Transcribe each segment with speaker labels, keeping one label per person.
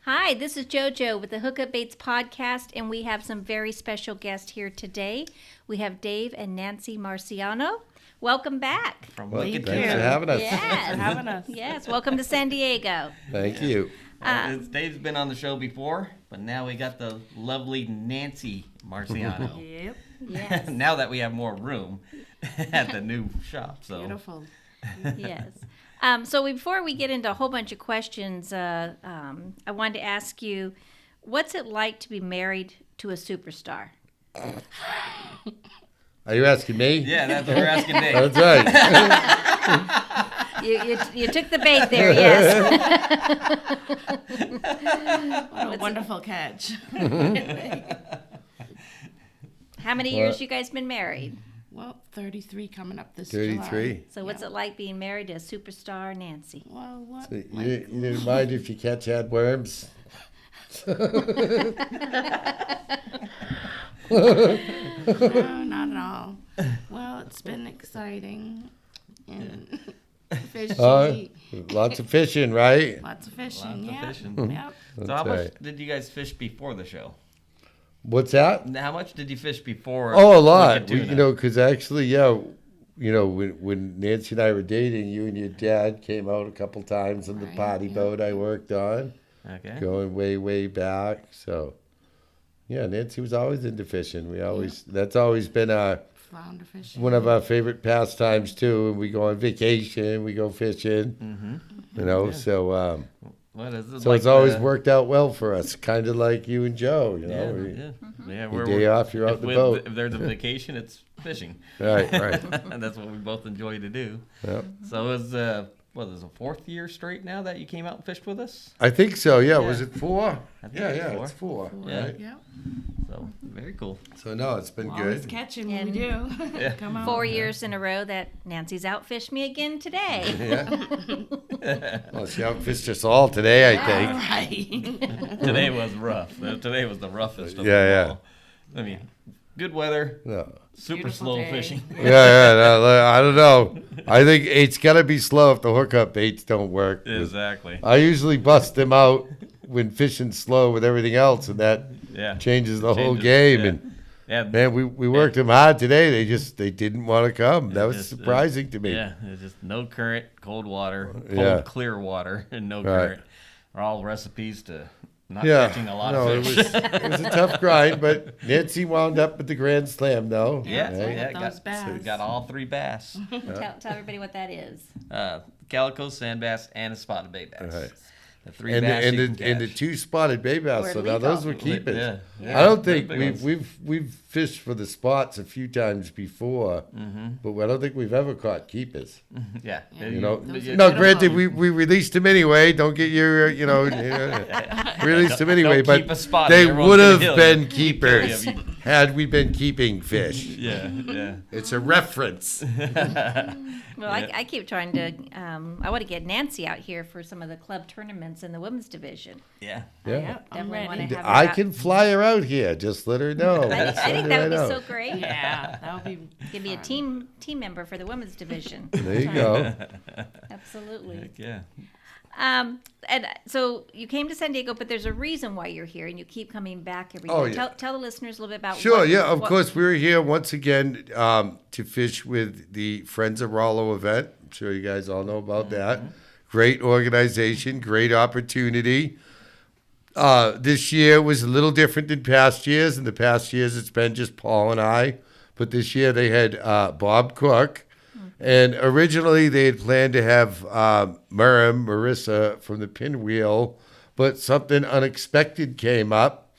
Speaker 1: Hi, this is Jojo with the Hookup Baits Podcast, and we have some very special guests here today. We have Dave and Nancy Marciano. Welcome back.
Speaker 2: Thanks for having us.
Speaker 1: Yes. Yes, welcome to San Diego.
Speaker 2: Thank you.
Speaker 3: Dave's been on the show before, but now we got the lovely Nancy Marciano.
Speaker 4: Yep.
Speaker 1: Yes.
Speaker 3: Now that we have more room at the new shop. So.
Speaker 4: Beautiful.
Speaker 1: Yes. So before we get into a whole bunch of questions, I wanted to ask you, what's it like to be married to a superstar?
Speaker 2: Are you asking me?
Speaker 3: Yeah, that's what we're asking Dave.
Speaker 2: That's right.
Speaker 1: You took the bait there, yes.
Speaker 4: What a wonderful catch.
Speaker 1: How many years you guys been married?
Speaker 4: Well, 33 coming up this
Speaker 2: 33.
Speaker 4: July.
Speaker 1: So what's it like being married to a superstar, Nancy?
Speaker 4: Well, what?
Speaker 2: So you didn't mind if your catch had worms?
Speaker 4: No, not at all. Well, it's been exciting and fishy.
Speaker 2: Lots of fishing, right?
Speaker 4: Lots of fishing,
Speaker 3: Lots
Speaker 4: yeah.
Speaker 3: of fishing.
Speaker 4: Yep.
Speaker 3: So how much
Speaker 2: right.
Speaker 3: did you guys fish before the show?
Speaker 2: What's that?
Speaker 3: How much did you fish before?
Speaker 2: Oh, a lot.
Speaker 3: like a tuna?
Speaker 2: Because actually, when Nancy and I were dating, you and your dad came out a couple times on the
Speaker 4: Right,
Speaker 2: potty
Speaker 4: yeah.
Speaker 2: boat I worked on,
Speaker 3: Okay.
Speaker 2: going way, way back. So, yeah, Nancy was always into fishing. That's always been
Speaker 4: Flounder fishing.
Speaker 2: one of our favorite pastimes too. And we go on vacation, we go fishing,
Speaker 3: Mm-hmm.
Speaker 2: so
Speaker 3: What is it
Speaker 2: so
Speaker 3: like
Speaker 2: it's always
Speaker 3: the-
Speaker 2: worked out well for us, kind of like you and Joe,
Speaker 3: Yeah,
Speaker 2: We-
Speaker 3: yeah. Yeah,
Speaker 2: Your day off, you're out
Speaker 3: if
Speaker 2: the boat.
Speaker 3: If there's a vacation, it's fishing.
Speaker 2: Right.
Speaker 3: And that's what we both enjoy to do.
Speaker 2: Yep.
Speaker 3: So is what is the fourth year straight now that you came out and fished with us?
Speaker 2: I think so, yeah.
Speaker 3: Yeah.
Speaker 2: Was it 4?
Speaker 3: I think
Speaker 2: Yeah,
Speaker 3: it's
Speaker 2: it's
Speaker 3: 4.
Speaker 2: 4.
Speaker 3: Yeah.
Speaker 2: Right?
Speaker 4: Yep.
Speaker 3: So very cool.
Speaker 2: So, no, it's been
Speaker 4: We're always
Speaker 2: good.
Speaker 4: catching when we do.
Speaker 3: Yeah.
Speaker 4: Come on.
Speaker 1: 4 years in a row that Nancy's outfished me again today.
Speaker 2: Yeah. Well, she outfished us all today, I think.
Speaker 4: Right.
Speaker 3: Today was rough. Today was the roughest of
Speaker 2: Yeah,
Speaker 3: them all. I mean, good weather,
Speaker 2: No.
Speaker 3: super
Speaker 4: Beautiful
Speaker 3: slow
Speaker 4: day.
Speaker 3: fishing.
Speaker 2: No, I don't know. I think it's got to be slow if the hookup baits don't work.
Speaker 3: Exactly.
Speaker 2: I usually bust them out when fishing's slow with everything else, and that
Speaker 3: Yeah.
Speaker 2: changes the whole
Speaker 3: Changes,
Speaker 2: game.
Speaker 3: yeah.
Speaker 2: And
Speaker 3: Yeah.
Speaker 2: man, we worked them hard today. They didn't want to come. That was
Speaker 3: just,
Speaker 2: surprising to me.
Speaker 3: Yeah, it's just no current, cold water, cold
Speaker 2: Yeah.
Speaker 3: clear water, and no
Speaker 2: Right.
Speaker 3: current are all recipes to not
Speaker 2: Yeah,
Speaker 3: catching a lot
Speaker 2: no,
Speaker 3: of fish.
Speaker 2: it was a tough grind, but Nancy wound up with the grand slam, though.
Speaker 3: Yeah,
Speaker 2: right?
Speaker 3: yeah,
Speaker 4: Those bass.
Speaker 3: got all 3 bass.
Speaker 1: Tell everybody what that is.
Speaker 3: Calico, sand bass, and a spotted bay bass.
Speaker 2: Right.
Speaker 3: The 3
Speaker 2: And
Speaker 3: bass you
Speaker 2: the
Speaker 3: can
Speaker 2: and the
Speaker 3: catch.
Speaker 2: 2 spotted bay bass.
Speaker 1: Or
Speaker 2: So now those were
Speaker 1: leadoff.
Speaker 2: keepers.
Speaker 3: Yeah,
Speaker 2: I don't
Speaker 3: they're
Speaker 2: think
Speaker 3: big ones.
Speaker 2: we've fished for the spots a few times before, but I don't think we've ever caught keepers.
Speaker 3: Yeah,
Speaker 2: You know,
Speaker 4: Those are
Speaker 2: no.
Speaker 4: beautiful.
Speaker 2: Granted, we released them anyway. Don't get your released them anyway,
Speaker 3: Don't keep a
Speaker 2: but
Speaker 3: spot,
Speaker 2: they
Speaker 3: everyone's
Speaker 2: would
Speaker 3: gonna
Speaker 2: have
Speaker 3: kill
Speaker 2: been
Speaker 3: you.
Speaker 2: keepers
Speaker 3: Yeah,
Speaker 2: had we been keeping fish.
Speaker 3: yeah.
Speaker 2: It's a reference.
Speaker 1: Well, I keep trying to, I want to get Nancy out here for some of the club tournaments in the women's division.
Speaker 3: Yeah.
Speaker 2: Yeah.
Speaker 4: Yep, I'm
Speaker 1: Definitely want
Speaker 4: ready.
Speaker 1: to have her
Speaker 2: I
Speaker 1: out.
Speaker 2: can fly her out here. Just let her know.
Speaker 1: I think that would be so great.
Speaker 4: Yeah, that would be.
Speaker 1: Give me a team member for the women's division.
Speaker 2: There you go.
Speaker 1: Absolutely.
Speaker 3: Heck yeah.
Speaker 1: And so you came to San Diego, but there's a reason why you're here, and you keep coming back every year.
Speaker 2: Oh, yeah.
Speaker 1: Tell the listeners a little bit about.
Speaker 2: Sure, yeah, of course. We're here once again to fish with the Friends of Rollo event. I'm sure you guys all know about that. Great organization, great opportunity. This year was a little different than past years. In the past years, it's been just Paul and I. But this year they had Bob Cook. And originally they had planned to have Marissa from the Pinwheel, but something unexpected came up.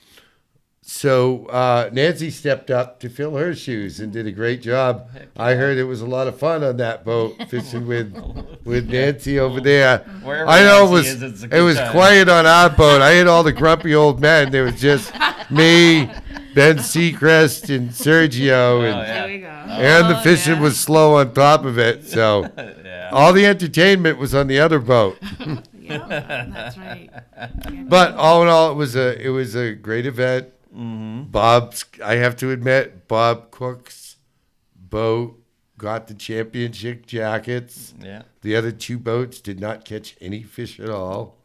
Speaker 2: So Nancy stepped up to fill her shoes and did a great job. I heard it was a lot of fun on that boat fishing with Nancy over there.
Speaker 3: Wherever
Speaker 2: I know
Speaker 3: Nancy is, it's a
Speaker 2: it
Speaker 3: good
Speaker 2: was
Speaker 3: time.
Speaker 2: quiet on our boat. I had all the grumpy old men. There was just me, Ben Seacrest, and Sergio, and
Speaker 4: There we go.
Speaker 2: and the fishing was slow on top of it. So
Speaker 3: Yeah.
Speaker 2: all the entertainment was on the other boat.
Speaker 4: Yeah, that's right.
Speaker 2: But all in all, it was a great event. Bob's, I have to admit, Bob Cook's boat got the championship jackets.
Speaker 3: Yeah.
Speaker 2: The other two boats did not catch any fish at all.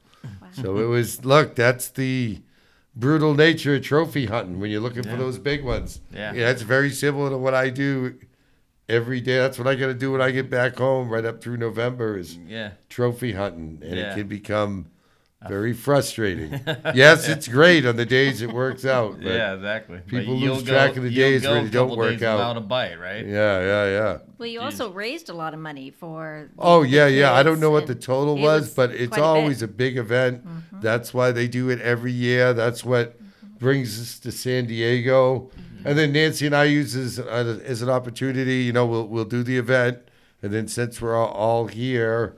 Speaker 2: So it was, look, that's the brutal nature of trophy hunting when you're looking for those big ones.
Speaker 3: Yeah.
Speaker 2: It's very similar to what I do every day. That's what I got to do when I get back home right up through November is
Speaker 3: Yeah.
Speaker 2: trophy hunting. And
Speaker 3: Yeah.
Speaker 2: it can become very frustrating. Yes, it's great on the days it works out. But
Speaker 3: Yeah, exactly. But
Speaker 2: people
Speaker 3: you'll
Speaker 2: lose track of the
Speaker 3: you'll
Speaker 2: days
Speaker 3: go
Speaker 2: where
Speaker 3: a
Speaker 2: they don't
Speaker 3: couple
Speaker 2: work
Speaker 3: days
Speaker 2: out.
Speaker 3: Without a bite, right?
Speaker 2: Yeah.
Speaker 1: Well, you also raised a lot of money for.
Speaker 2: Oh,
Speaker 1: the
Speaker 2: yeah. I don't
Speaker 1: kids,
Speaker 2: know what the
Speaker 1: and
Speaker 2: total
Speaker 1: it
Speaker 2: was, but it's
Speaker 1: quite a bit.
Speaker 2: always a big event. That's why they do it every year. That's what brings us to San Diego. And then Nancy and I use this as an opportunity. You know, we'll do the event, and then since we're all here,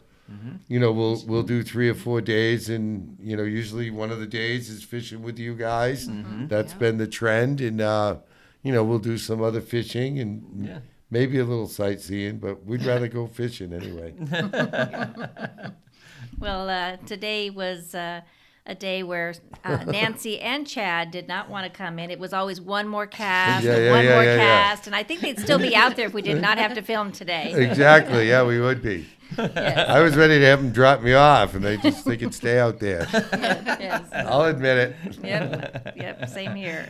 Speaker 2: you know, we'll do 3 or 4 days, and you know, usually one of the days is fishing with you guys. That's been the trend, and you know, we'll do some other fishing and
Speaker 3: Yeah.
Speaker 2: maybe a little sightseeing, but we'd rather go fishing anyway.
Speaker 1: Well, today was a day where Nancy and Chad did not want to come in. It was always one more cast,
Speaker 2: Yeah,
Speaker 1: and
Speaker 2: yeah,
Speaker 1: one
Speaker 2: yeah,
Speaker 1: more
Speaker 2: yeah, yeah.
Speaker 1: cast, and I think they'd still be out there if we did not have to film today.
Speaker 2: Exactly. Yeah, we would be.
Speaker 1: Yes,
Speaker 2: I was ready to have them drop me off, and they could stay out there.
Speaker 1: yes.
Speaker 2: I'll admit it.
Speaker 1: Yep, same here.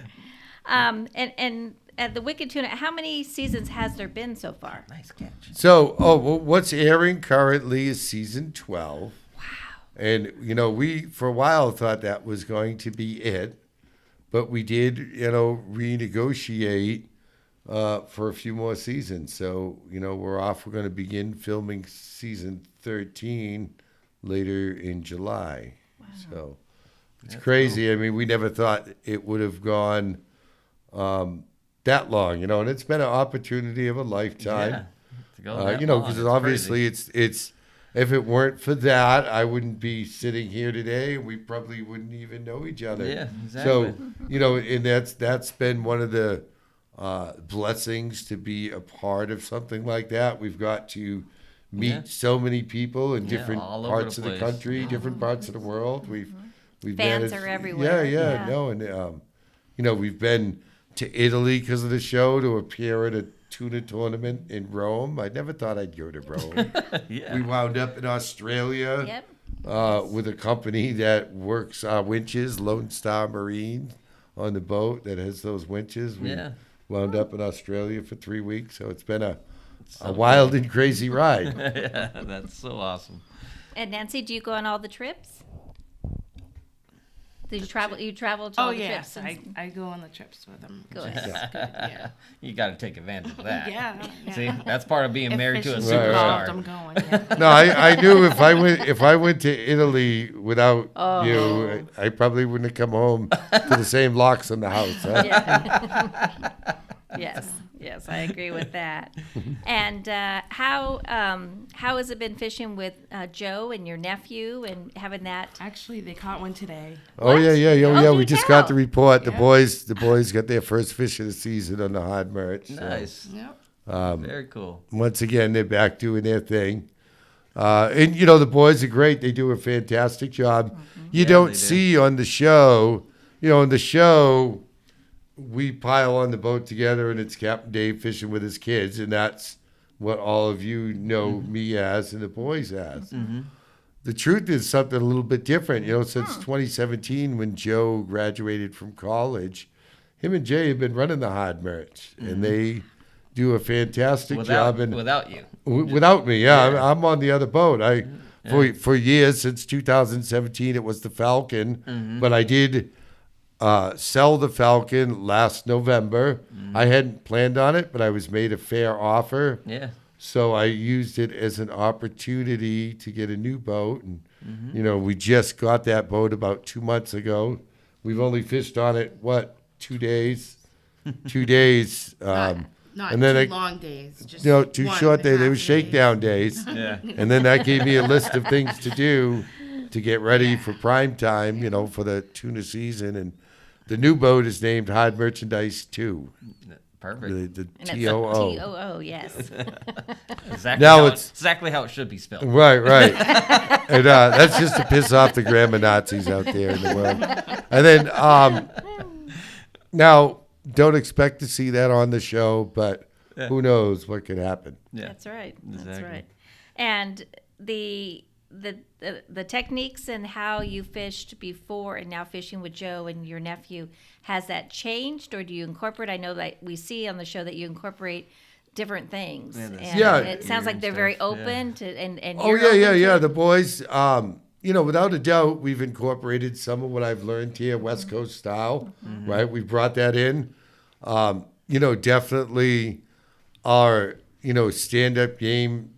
Speaker 1: And at the Wicked Tuna, how many seasons has there been so far?
Speaker 3: Nice catch.
Speaker 2: So, what's airing currently is season 12. Wow. And, you know, we, for a while, thought that was going to be it. But we did, you know, renegotiate for a few more seasons. So, you know, we're off. We're going to begin filming season 13 later in July. Wow. So, it's crazy. Cool. I mean, we never thought it would have gone that long, you know, and it's been an opportunity of a lifetime.
Speaker 3: Yeah. To go that
Speaker 2: you know,
Speaker 3: long,
Speaker 2: because
Speaker 3: it's
Speaker 2: obviously
Speaker 3: crazy.
Speaker 2: it's if it weren't for that, I wouldn't be sitting here today, and we probably wouldn't even know each other.
Speaker 3: Yeah, exactly.
Speaker 2: So, you know, and that's been one of the blessings to be a part of something like that. We've got to meet so many people in different
Speaker 3: all over
Speaker 2: parts
Speaker 3: the
Speaker 2: of the
Speaker 3: place.
Speaker 2: country, different parts of the world. We've
Speaker 1: Fans
Speaker 2: managed-
Speaker 1: are everywhere.
Speaker 2: Yeah.
Speaker 1: Yeah.
Speaker 2: No, and you know, we've been to Italy because of the show to appear at a tuna tournament in Rome. I never thought I'd go to Rome.
Speaker 3: Yeah.
Speaker 2: We wound up in Australia
Speaker 1: Yep.
Speaker 2: with a company that works winches, Lone Star Marine, on the boat that has those winches. We wound up in Australia for 3 weeks, so it's been a wild and crazy ride.
Speaker 3: Yeah, that's so awesome.
Speaker 1: And Nancy, do you go on all the trips? Did you travel? You traveled to all
Speaker 4: Oh
Speaker 1: the
Speaker 4: yes,
Speaker 1: trips?
Speaker 4: I go on the trips with them.
Speaker 1: Good.
Speaker 4: Yeah.
Speaker 3: You got to take advantage of that.
Speaker 4: Yeah.
Speaker 3: See, that's part of being married to a
Speaker 4: fishing's
Speaker 3: superstar.
Speaker 4: involved, I'm going. Yeah.
Speaker 2: No, I knew if I went to Italy without you, I probably wouldn't have come home to the same locks in the house. Huh?
Speaker 1: Yeah. Yes, I agree with that. And how has it been fishing with Joe and your nephew and having that?
Speaker 4: Actually, they caught one today.
Speaker 2: Oh
Speaker 1: What?
Speaker 2: yeah.
Speaker 1: Oh,
Speaker 2: We
Speaker 1: do
Speaker 2: just got
Speaker 1: tell.
Speaker 2: the report. The
Speaker 4: Yeah.
Speaker 2: boys got their first fish of the season on the hard merch. So,
Speaker 3: Nice.
Speaker 4: Yep.
Speaker 3: Very cool.
Speaker 2: once again, they're back doing their thing. And you know, the boys are great. They do a fantastic job. You
Speaker 3: Yeah,
Speaker 2: don't
Speaker 3: they do.
Speaker 2: see on the show. You know, on the show, we pile on the boat together, and it's Captain Dave fishing with his kids, and that's what all of you know me as and the boys as. The truth is something a little bit different. You know, since 2017, when Joe graduated from college, him and Jay have been running the hard merch, and they do a fantastic job. And
Speaker 3: Without you.
Speaker 2: without me, yeah. I'm on the other boat. For years, since 2017, it was the Falcon, but I did sell the Falcon last November. I hadn't planned on it, but I was made a fair offer.
Speaker 3: Yeah.
Speaker 2: So I used it as an opportunity to get a new boat. And, you know, we just got that boat about 2 months ago. We've only fished on it, 2 days. 2 days.
Speaker 4: Not
Speaker 2: and then
Speaker 4: two
Speaker 2: I-
Speaker 4: long days. Just
Speaker 2: Two
Speaker 4: 1.5
Speaker 2: short days. They were
Speaker 4: days.
Speaker 2: shakedown days.
Speaker 3: Yeah.
Speaker 2: And then that gave me a list of things to do to get ready
Speaker 4: Yeah.
Speaker 2: for prime time, for the tuna season. And the new boat is named Hard Merchandise 2,
Speaker 3: Perfect.
Speaker 2: the
Speaker 1: And it's
Speaker 2: TOO.
Speaker 1: TOO, yes.
Speaker 3: Exactly how it should be spelled.
Speaker 2: Right. And that's just to piss off the grammar Nazis out there in the world. And then now, don't expect to see that on the show, but who knows what could happen.
Speaker 3: Yeah.
Speaker 1: That's right. That's
Speaker 3: Exactly.
Speaker 1: right. And the techniques and how you fished before and now fishing with Joe and your nephew, has that changed, or do you incorporate? I know that we see on the show that you incorporate different things.
Speaker 3: Yeah, the
Speaker 1: And
Speaker 2: Yeah.
Speaker 1: it sounds like they're very
Speaker 3: stuff,
Speaker 1: open to and
Speaker 2: Oh,
Speaker 1: you're open to
Speaker 2: yeah.
Speaker 1: it?
Speaker 2: The boys, without a doubt, we've incorporated some of what I've learned here, West Coast style, right? We brought that in. Definitely our, stand-up game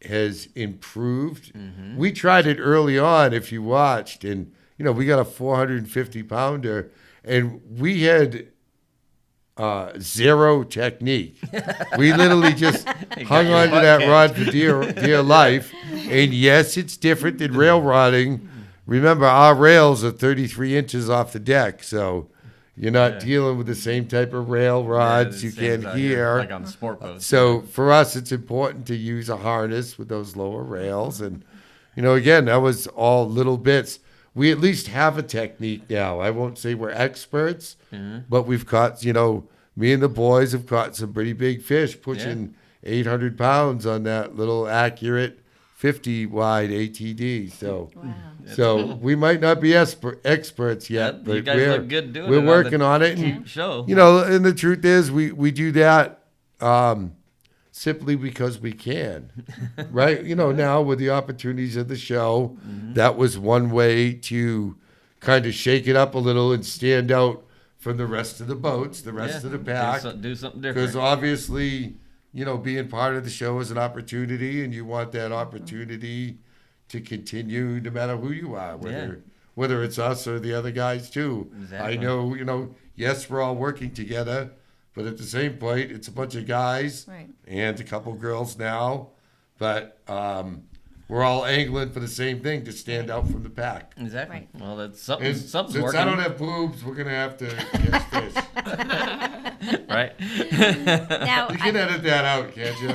Speaker 2: has improved. We tried it early on, if you watched, and, we got a 450-pounder, and we had zero technique. We literally just hung
Speaker 3: your
Speaker 2: on to
Speaker 3: butt
Speaker 2: that
Speaker 3: catch.
Speaker 2: rod for dear life. And yes, it's different than railrodding. Remember, our rails are 33 inches off the deck, so you're not dealing with the same type of rail rods you
Speaker 3: Same
Speaker 2: can
Speaker 3: out here,
Speaker 2: hear.
Speaker 3: like on the sport boats.
Speaker 2: So for us, it's important to use a harness with those lower rails. And, again, that was all little bits. We at least have a technique now. I won't say we're experts, but we've caught, me and the boys have caught some pretty big fish, pushing 800 pounds on that little accurate 50 wide ATD. So,
Speaker 1: Wow.
Speaker 2: so we might not be experts yet, but
Speaker 3: you guys
Speaker 2: we're,
Speaker 3: look good doing
Speaker 2: we're
Speaker 3: it on
Speaker 2: working
Speaker 3: the
Speaker 2: on it. And,
Speaker 3: show.
Speaker 2: and the truth is we do that simply because we can, right? Now with the opportunities of the show, that was one way to kind of shake it up a little and stand out from the rest of the boats, the rest of the pack.
Speaker 3: Do something
Speaker 2: Because
Speaker 3: different.
Speaker 2: obviously, being part of the show is an opportunity, and you want that opportunity to continue no matter who you are, whether it's us or the other guys too.
Speaker 3: Exactly.
Speaker 2: I know, yes, we're all working together, but at the same point, it's a bunch of guys
Speaker 1: Right.
Speaker 2: and a couple girls now, but we're all angling for the same thing, to stand out from the pack.
Speaker 3: Exactly.
Speaker 1: Right.
Speaker 3: Well, that's
Speaker 2: And
Speaker 3: something's
Speaker 2: since
Speaker 3: working.
Speaker 2: I don't have boobs, we're gonna have to catch fish.
Speaker 3: Right.
Speaker 1: Now,
Speaker 2: You can edit that out, can't you?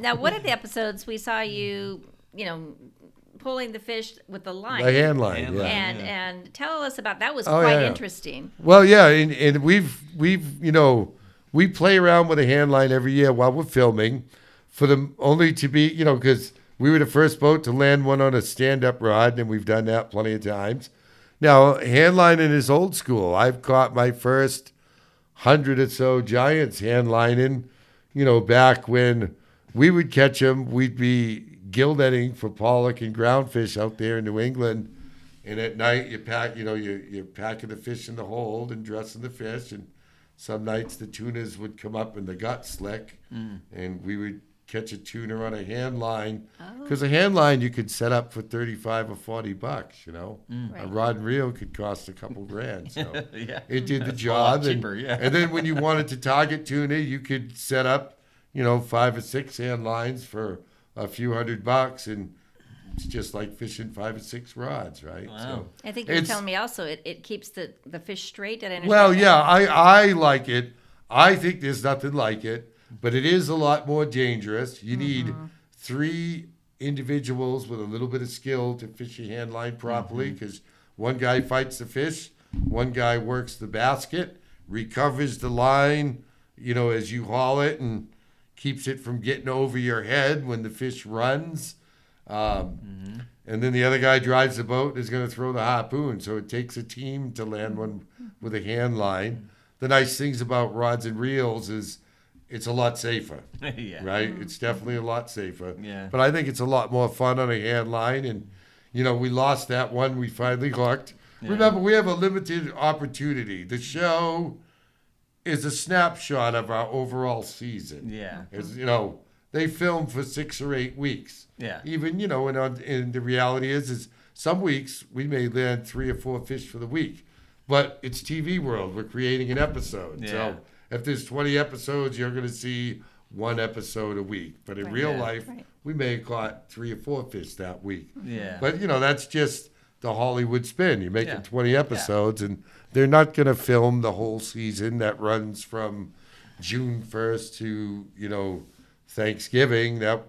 Speaker 1: now, one of the episodes we saw you, pulling the fish with the line.
Speaker 2: The hand line,
Speaker 3: Hand
Speaker 2: yeah.
Speaker 3: line.
Speaker 1: And tell us about that. Was
Speaker 2: Oh,
Speaker 1: quite
Speaker 2: yeah.
Speaker 1: interesting.
Speaker 2: Well, yeah, and we've we play around with a hand line every year while we're filming, for them only to be, because we were the first boat to land one on a stand-up rod, and we've done that plenty of times. Now, hand lining is old school. I've caught my first 100 or so giants hand lining, back when we would catch them. We'd be gill netting for pollock and groundfish out there in New England. And at night, you pack, you're packing the fish in the hold and dressing the fish. And some nights the tunas would come up and the gut slick, and we would catch a tuna on a hand line. Because a hand line you could set up for $35 or $40, A rod and reel could cost a couple grand. So
Speaker 3: Yeah.
Speaker 2: it did the
Speaker 3: That's a lot
Speaker 2: job.
Speaker 3: cheaper, yeah.
Speaker 2: And then when you wanted to target tuna, you could set up, 5 or 6 hand lines for a few $100, and it's just like fishing 5 or 6 rods, right?
Speaker 3: Wow.
Speaker 1: I think you were
Speaker 2: It's-
Speaker 1: telling me also it keeps the fish straight. Did I understand
Speaker 2: Well,
Speaker 1: that?
Speaker 2: yeah, I like it. I think there's nothing like it, but it is a lot more dangerous. You need 3 individuals with a little bit of skill to fish your hand line properly, because one guy fights the fish, one guy works the basket, recovers the line, as you haul it, and keeps it from getting over your head when the fish runs. And then the other guy drives the boat and is going to throw the harpoon. So it takes a team to land one with a hand line. The nice things about rods and reels is it's a lot safer,
Speaker 3: Yeah.
Speaker 2: right? It's definitely a lot safer.
Speaker 3: Yeah.
Speaker 2: But I think it's a lot more fun on a hand line. And, we lost that one. We finally hooked.
Speaker 3: Yeah.
Speaker 2: Remember, we have a limited opportunity. The show is a snapshot of our overall season.
Speaker 3: Yeah.
Speaker 2: As they film for 6 or 8 weeks.
Speaker 3: Yeah.
Speaker 2: Even, and the reality is some weeks we may land 3 or 4 fish for the week. But it's TV world. We're creating an episode.
Speaker 3: Yeah.
Speaker 2: So if there's 20 episodes, you're going to see one episode a week. But in real
Speaker 3: Yeah.
Speaker 2: life, we may have caught 3 or 4 fish that week.
Speaker 3: Yeah.
Speaker 2: But, that's just the Hollywood spin. You're making
Speaker 3: Yeah.
Speaker 2: 20 episodes, and they're not going to film the whole season that runs from June 1st to, Thanksgiving. That,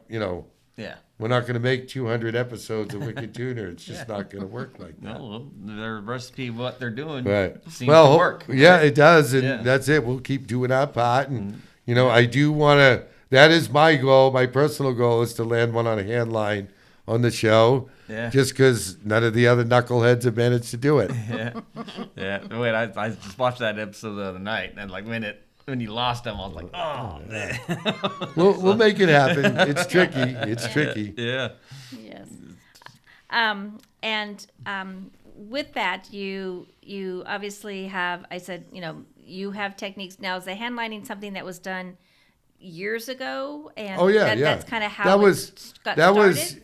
Speaker 3: Yeah.
Speaker 2: we're not going to make 200 episodes of Wicked Tuna. It's just not going to work like that.
Speaker 3: No, their recipe of what they're doing
Speaker 2: Right.
Speaker 3: seems
Speaker 2: Well,
Speaker 3: to work.
Speaker 2: yeah, it does, and
Speaker 3: Yeah. Mm-hmm.
Speaker 2: that's it. We'll keep doing our part, and I do want to. That is my goal. My personal goal is to land one on a hand line on the show.
Speaker 3: Yeah.
Speaker 2: Just because none of the other knuckleheads have managed to do it.
Speaker 3: Yeah. Yeah. Wait, I just watched that episode the other night, and like when you lost them, I was like, oh man.
Speaker 2: We'll make it happen. It's tricky. It's tricky.
Speaker 3: Yeah.
Speaker 1: Yes. And with that, you obviously have. I said, you have techniques now. Is the hand lining something that was done years ago? And
Speaker 2: Oh yeah, yeah.
Speaker 1: That's kind of how
Speaker 2: that was.
Speaker 1: got
Speaker 2: That
Speaker 1: started?
Speaker 2: was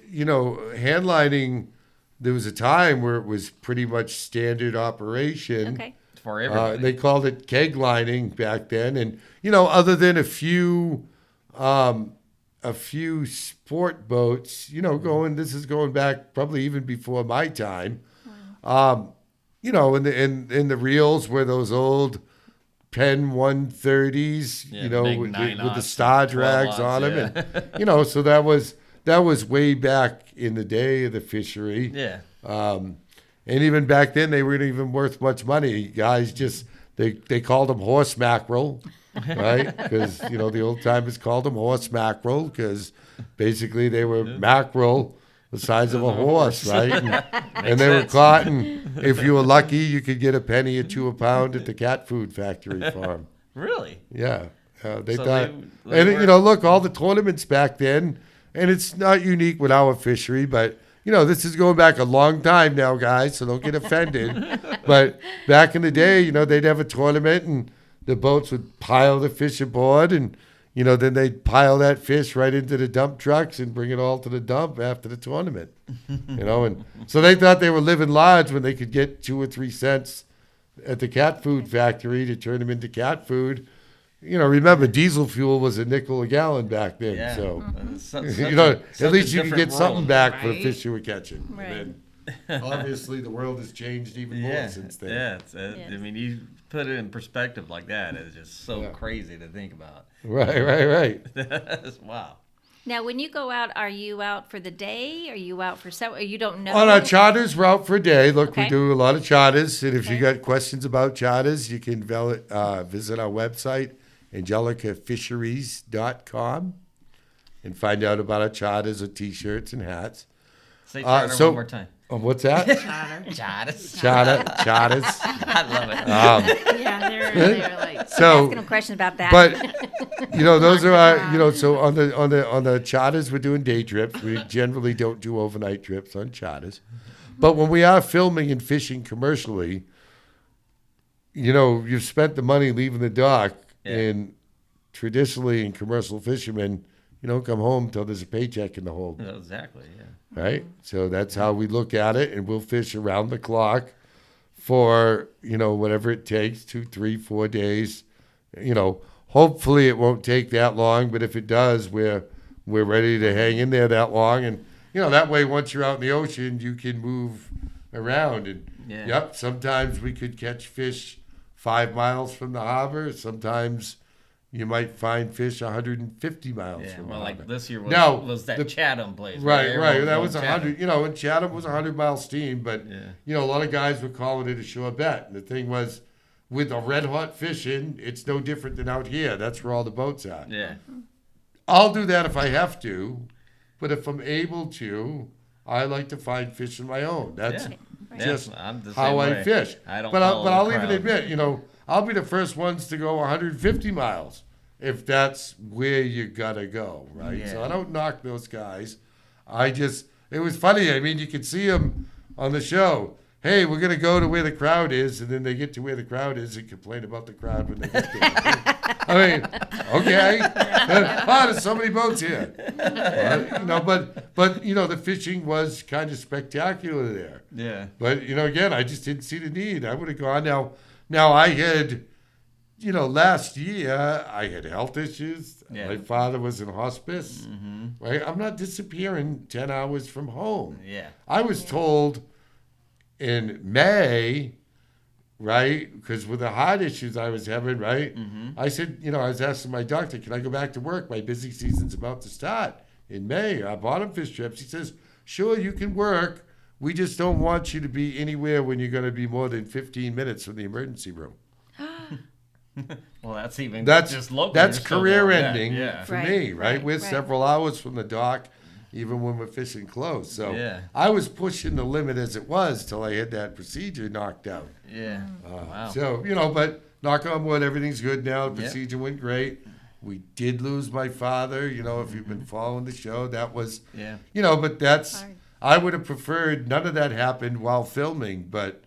Speaker 2: hand lining. There was a time where it was pretty much standard operation.
Speaker 1: Okay.
Speaker 3: For everybody.
Speaker 2: They called it keg lining back then, and other than a few sport boats, this is going back probably even before my time. In the reels were those old Penn 130s,
Speaker 3: Yeah, big
Speaker 2: with
Speaker 3: 9
Speaker 2: the
Speaker 3: aughts,
Speaker 2: star
Speaker 3: 12
Speaker 2: drags on
Speaker 3: aughts,
Speaker 2: them,
Speaker 3: yeah.
Speaker 2: and so that was way back in the day of the fishery.
Speaker 3: Yeah.
Speaker 2: And even back then, they weren't even worth much money. Guys they called them horse mackerel, right? Because, the old timers called them horse mackerel because basically they were mackerel the size of a horse, right? And they were caught, and if you were lucky, you could get a penny or 2 a pound at the cat food factory farm.
Speaker 3: Really?
Speaker 2: Yeah. They
Speaker 3: So
Speaker 2: thought,
Speaker 3: they
Speaker 2: and
Speaker 3: were-
Speaker 2: look, all the tournaments back then, and it's not unique with our fishery, but this is going back a long time now, guys, so don't get offended. But back in the day, they'd have a tournament, and the boats would pile the fish aboard, and then they'd pile that fish right into the dump trucks and bring it all to the dump after the tournament. And so they thought they were living large when they could get 2 or 3 cents at the cat food factory to turn them into cat food. Remember, diesel fuel was a nickel a gallon back then.
Speaker 3: Yeah.
Speaker 2: So,
Speaker 3: It's such
Speaker 2: at
Speaker 3: a
Speaker 2: least you can
Speaker 3: different
Speaker 2: get something
Speaker 3: world.
Speaker 2: back for the
Speaker 4: Right?
Speaker 2: fish you were catching.
Speaker 1: Right.
Speaker 2: And then, obviously, the world has changed even more
Speaker 3: Yeah.
Speaker 2: since then.
Speaker 3: Yeah. It's, I
Speaker 1: Yes.
Speaker 3: mean, you put it in perspective like that. It's just so
Speaker 2: Yeah.
Speaker 3: crazy to think about.
Speaker 2: Right.
Speaker 3: Wow.
Speaker 1: Now, when you go out, are you out for the day? Are you out for several? You don't know.
Speaker 2: On our charters, we're out for a day. Look,
Speaker 1: Okay.
Speaker 2: we do a lot of charters. And if you
Speaker 1: Okay.
Speaker 2: got questions about charters, you can visit our website, angelicafisheries.com, and find out about our charters or T-shirts and hats.
Speaker 3: Say charter
Speaker 2: so-
Speaker 3: one more time.
Speaker 2: Oh, what's that?
Speaker 4: Otter.
Speaker 3: Charters.
Speaker 2: Charters.
Speaker 3: I love it.
Speaker 4: Yeah, they're like.
Speaker 2: So,
Speaker 1: asking them questions about that.
Speaker 2: but those are our, so on the charters we're doing day trips. We generally don't do overnight trips on charters. But when we are filming and fishing commercially, you've spent the money leaving the dock,
Speaker 3: Yeah.
Speaker 2: and traditionally in commercial fishermen, you don't come home till there's a paycheck in the hole.
Speaker 3: Exactly. Yeah.
Speaker 2: Right? So that's how we look at it, and we'll fish around the clock for, whatever it takes, 2, 3, 4 days. Hopefully it won't take that long, but if it does, we're ready to hang in there that long. And, that way, once you're out in the ocean, you can move around. And,
Speaker 3: Yeah.
Speaker 2: yep, sometimes we could catch fish 5 miles from the harbor. Sometimes you might find fish 150 miles
Speaker 3: Yeah.
Speaker 2: from
Speaker 3: Well,
Speaker 2: the
Speaker 3: like
Speaker 2: harbor.
Speaker 3: this year
Speaker 2: Now,
Speaker 3: was that
Speaker 2: the-
Speaker 3: Chatham place.
Speaker 2: Right.
Speaker 3: Everyone
Speaker 2: That
Speaker 3: was
Speaker 2: was
Speaker 3: going
Speaker 2: 100. And Chatham was a 100-mile steam, but
Speaker 3: Yeah.
Speaker 2: a lot of guys were calling it a shore bet. And the thing was, with the red hot fishing, it's no different than out here. That's where all the boats are.
Speaker 3: Yeah.
Speaker 2: I'll do that if I have to, but if I'm able to, I like to find fish on my own. That's
Speaker 3: Yeah.
Speaker 2: just
Speaker 3: I'm the
Speaker 2: how
Speaker 3: same
Speaker 2: I
Speaker 3: way.
Speaker 2: fish.
Speaker 3: I don't
Speaker 2: But
Speaker 3: follow
Speaker 2: I'll
Speaker 3: the
Speaker 2: even
Speaker 3: crowd.
Speaker 2: admit, I'll be the first ones to go 150 miles if that's where you gotta go, right? So
Speaker 3: Yeah.
Speaker 2: I don't knock those guys. It was funny. I mean, you could see them on the show. Hey, we're gonna go to where the crowd is, and then they get to where the crowd is and complain about the crowd when they get there. I mean, okay. There's so many boats here. But the fishing was kind of spectacular there.
Speaker 3: Yeah.
Speaker 2: But, again, I just didn't see the need. I would have gone. Now I had, last year I had health issues.
Speaker 3: Yeah.
Speaker 2: My father was in hospice. Right? I'm not disappearing 10 hours from home.
Speaker 3: Yeah.
Speaker 2: I was told in May, right, because with the heart issues I was having, right, I said, I was asking my doctor, can I go back to work? My busy season's about to start in May. I bottom fish trips. He says, sure, you can work. We just don't want you to be anywhere when you're going to be more than 15 minutes from the emergency room.
Speaker 3: Well, that's even
Speaker 2: That's
Speaker 3: just local.
Speaker 2: That's
Speaker 3: You're still
Speaker 2: career
Speaker 3: going,
Speaker 2: ending
Speaker 3: Yeah.
Speaker 2: for
Speaker 1: Right,
Speaker 2: me, right?
Speaker 1: right,
Speaker 2: We're
Speaker 1: right.
Speaker 2: several hours from the dock, even when we're fishing close. So
Speaker 3: Yeah.
Speaker 2: I was pushing the limit as it was till I had that procedure knocked out.
Speaker 3: Yeah. Wow.
Speaker 2: So, but knock on wood, everything's good now. The
Speaker 3: Yeah.
Speaker 2: procedure went great. We did lose my father, if you've been following the show. That was,
Speaker 3: Yeah.
Speaker 2: but that's,
Speaker 1: Hard.
Speaker 2: I would have preferred none of that happened while filming. But,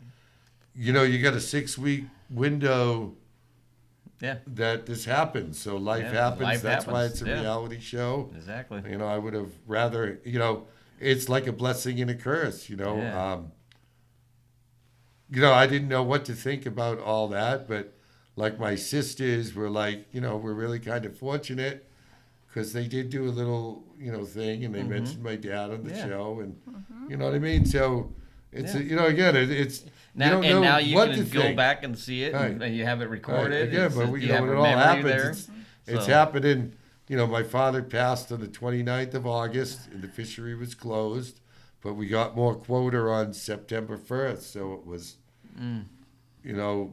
Speaker 2: you got a 6-week window
Speaker 3: Yeah.
Speaker 2: that this happens. So life
Speaker 3: Yeah,
Speaker 2: happens.
Speaker 3: life
Speaker 2: That's why
Speaker 3: happens.
Speaker 2: it's a
Speaker 3: Yeah.
Speaker 2: reality show.
Speaker 3: Exactly.
Speaker 2: I would have rather, it's like a blessing and a curse,
Speaker 3: Yeah.
Speaker 2: I didn't know what to think about all that, but like my sisters were like, we're really kind of fortunate because they did do a little, thing and they mentioned my dad on the
Speaker 3: Yeah.
Speaker 2: show and you know what I mean? So it's, again, it's,
Speaker 3: Now,
Speaker 2: you don't know
Speaker 3: you
Speaker 2: what
Speaker 3: can
Speaker 2: to
Speaker 3: go
Speaker 2: think.
Speaker 3: back and see it,
Speaker 2: Right.
Speaker 3: and you have it recorded.
Speaker 2: Right. Again,
Speaker 3: It's
Speaker 2: but
Speaker 3: just-
Speaker 2: when
Speaker 3: you have
Speaker 2: it
Speaker 3: a
Speaker 2: all
Speaker 3: memory
Speaker 2: happens,
Speaker 3: there.
Speaker 2: it's
Speaker 3: So-
Speaker 2: happening. My father passed on the 29th of August, and the fishery was closed, but we got more quota on September 1st, so it was,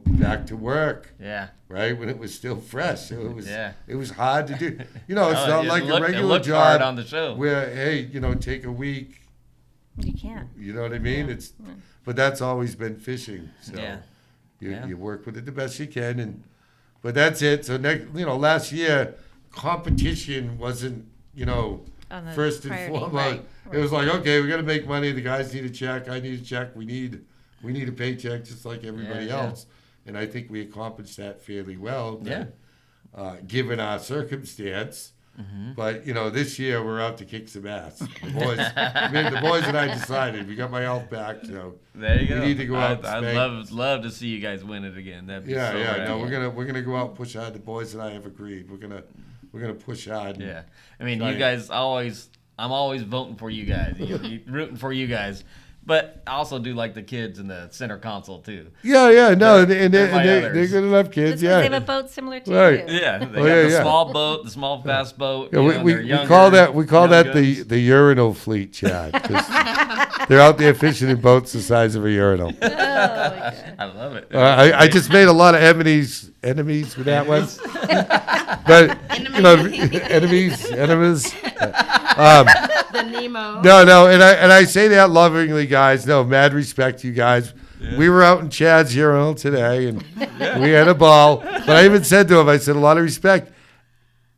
Speaker 2: back to work,
Speaker 3: Yeah.
Speaker 2: right, when it was still fresh. So it was,
Speaker 3: Yeah.
Speaker 2: it was hard to do. It's
Speaker 3: Oh,
Speaker 2: not
Speaker 3: it
Speaker 2: like
Speaker 3: looked-
Speaker 2: a
Speaker 3: it
Speaker 2: regular
Speaker 3: looked hard
Speaker 2: job
Speaker 3: on the show.
Speaker 2: where, hey, take a week.
Speaker 1: You can't.
Speaker 2: You know what I mean? But that's always been fishing. So
Speaker 3: Yeah. Yeah.
Speaker 2: you work with it the best you can, but that's it. So last year competition wasn't
Speaker 1: On the
Speaker 2: first and
Speaker 1: priority,
Speaker 2: foremost.
Speaker 1: right,
Speaker 2: It was like, okay, we got to make money. The guys need a check. I need a check. We need a paycheck just like everybody
Speaker 3: Yeah, yeah.
Speaker 2: else. And I think we accomplished that fairly well.
Speaker 3: Yeah.
Speaker 2: Given our circumstance. But this year we're out to kick some ass. The boys and I decided we got my health back, so
Speaker 3: There you go.
Speaker 2: we need to go out.
Speaker 3: I'd
Speaker 2: and spank.
Speaker 3: love to see you guys win it again. That'd be
Speaker 2: Yeah,
Speaker 3: so
Speaker 2: yeah.
Speaker 3: rad.
Speaker 2: No, we're gonna go out and push hard. The boys and I have agreed. We're gonna push hard.
Speaker 3: Yeah. I mean,
Speaker 2: Right.
Speaker 3: you guys I'm always voting for you guys. Rooting for you guys. But I also do like the kids in the center console too.
Speaker 2: Yeah. No, and
Speaker 3: They're my
Speaker 2: they're
Speaker 3: others.
Speaker 2: good enough
Speaker 1: Just
Speaker 2: kids.
Speaker 1: 'cause
Speaker 2: Yeah.
Speaker 1: they have a boat similar to
Speaker 2: Right.
Speaker 1: you.
Speaker 3: Yeah, they
Speaker 2: Oh,
Speaker 3: got
Speaker 2: yeah,
Speaker 3: the
Speaker 2: yeah.
Speaker 3: small boat, the small fast boat.
Speaker 2: Yeah,
Speaker 3: you
Speaker 2: we
Speaker 3: know,
Speaker 2: we,
Speaker 3: they're
Speaker 2: we
Speaker 3: younger,
Speaker 2: call that
Speaker 3: young guns.
Speaker 2: the urinal fleet, Chad. 'Cause they're out there fishing in boats the size of a urinal.
Speaker 1: Oh, my God.
Speaker 3: I love it.
Speaker 2: I just made a lot of enemies with that one. But enemies.
Speaker 4: The Nemo.
Speaker 2: No, and I say that lovingly, guys. No, mad respect to you guys. We were out in Chad's urinal today, and we had a ball. But I even said to him, I said, a lot of respect.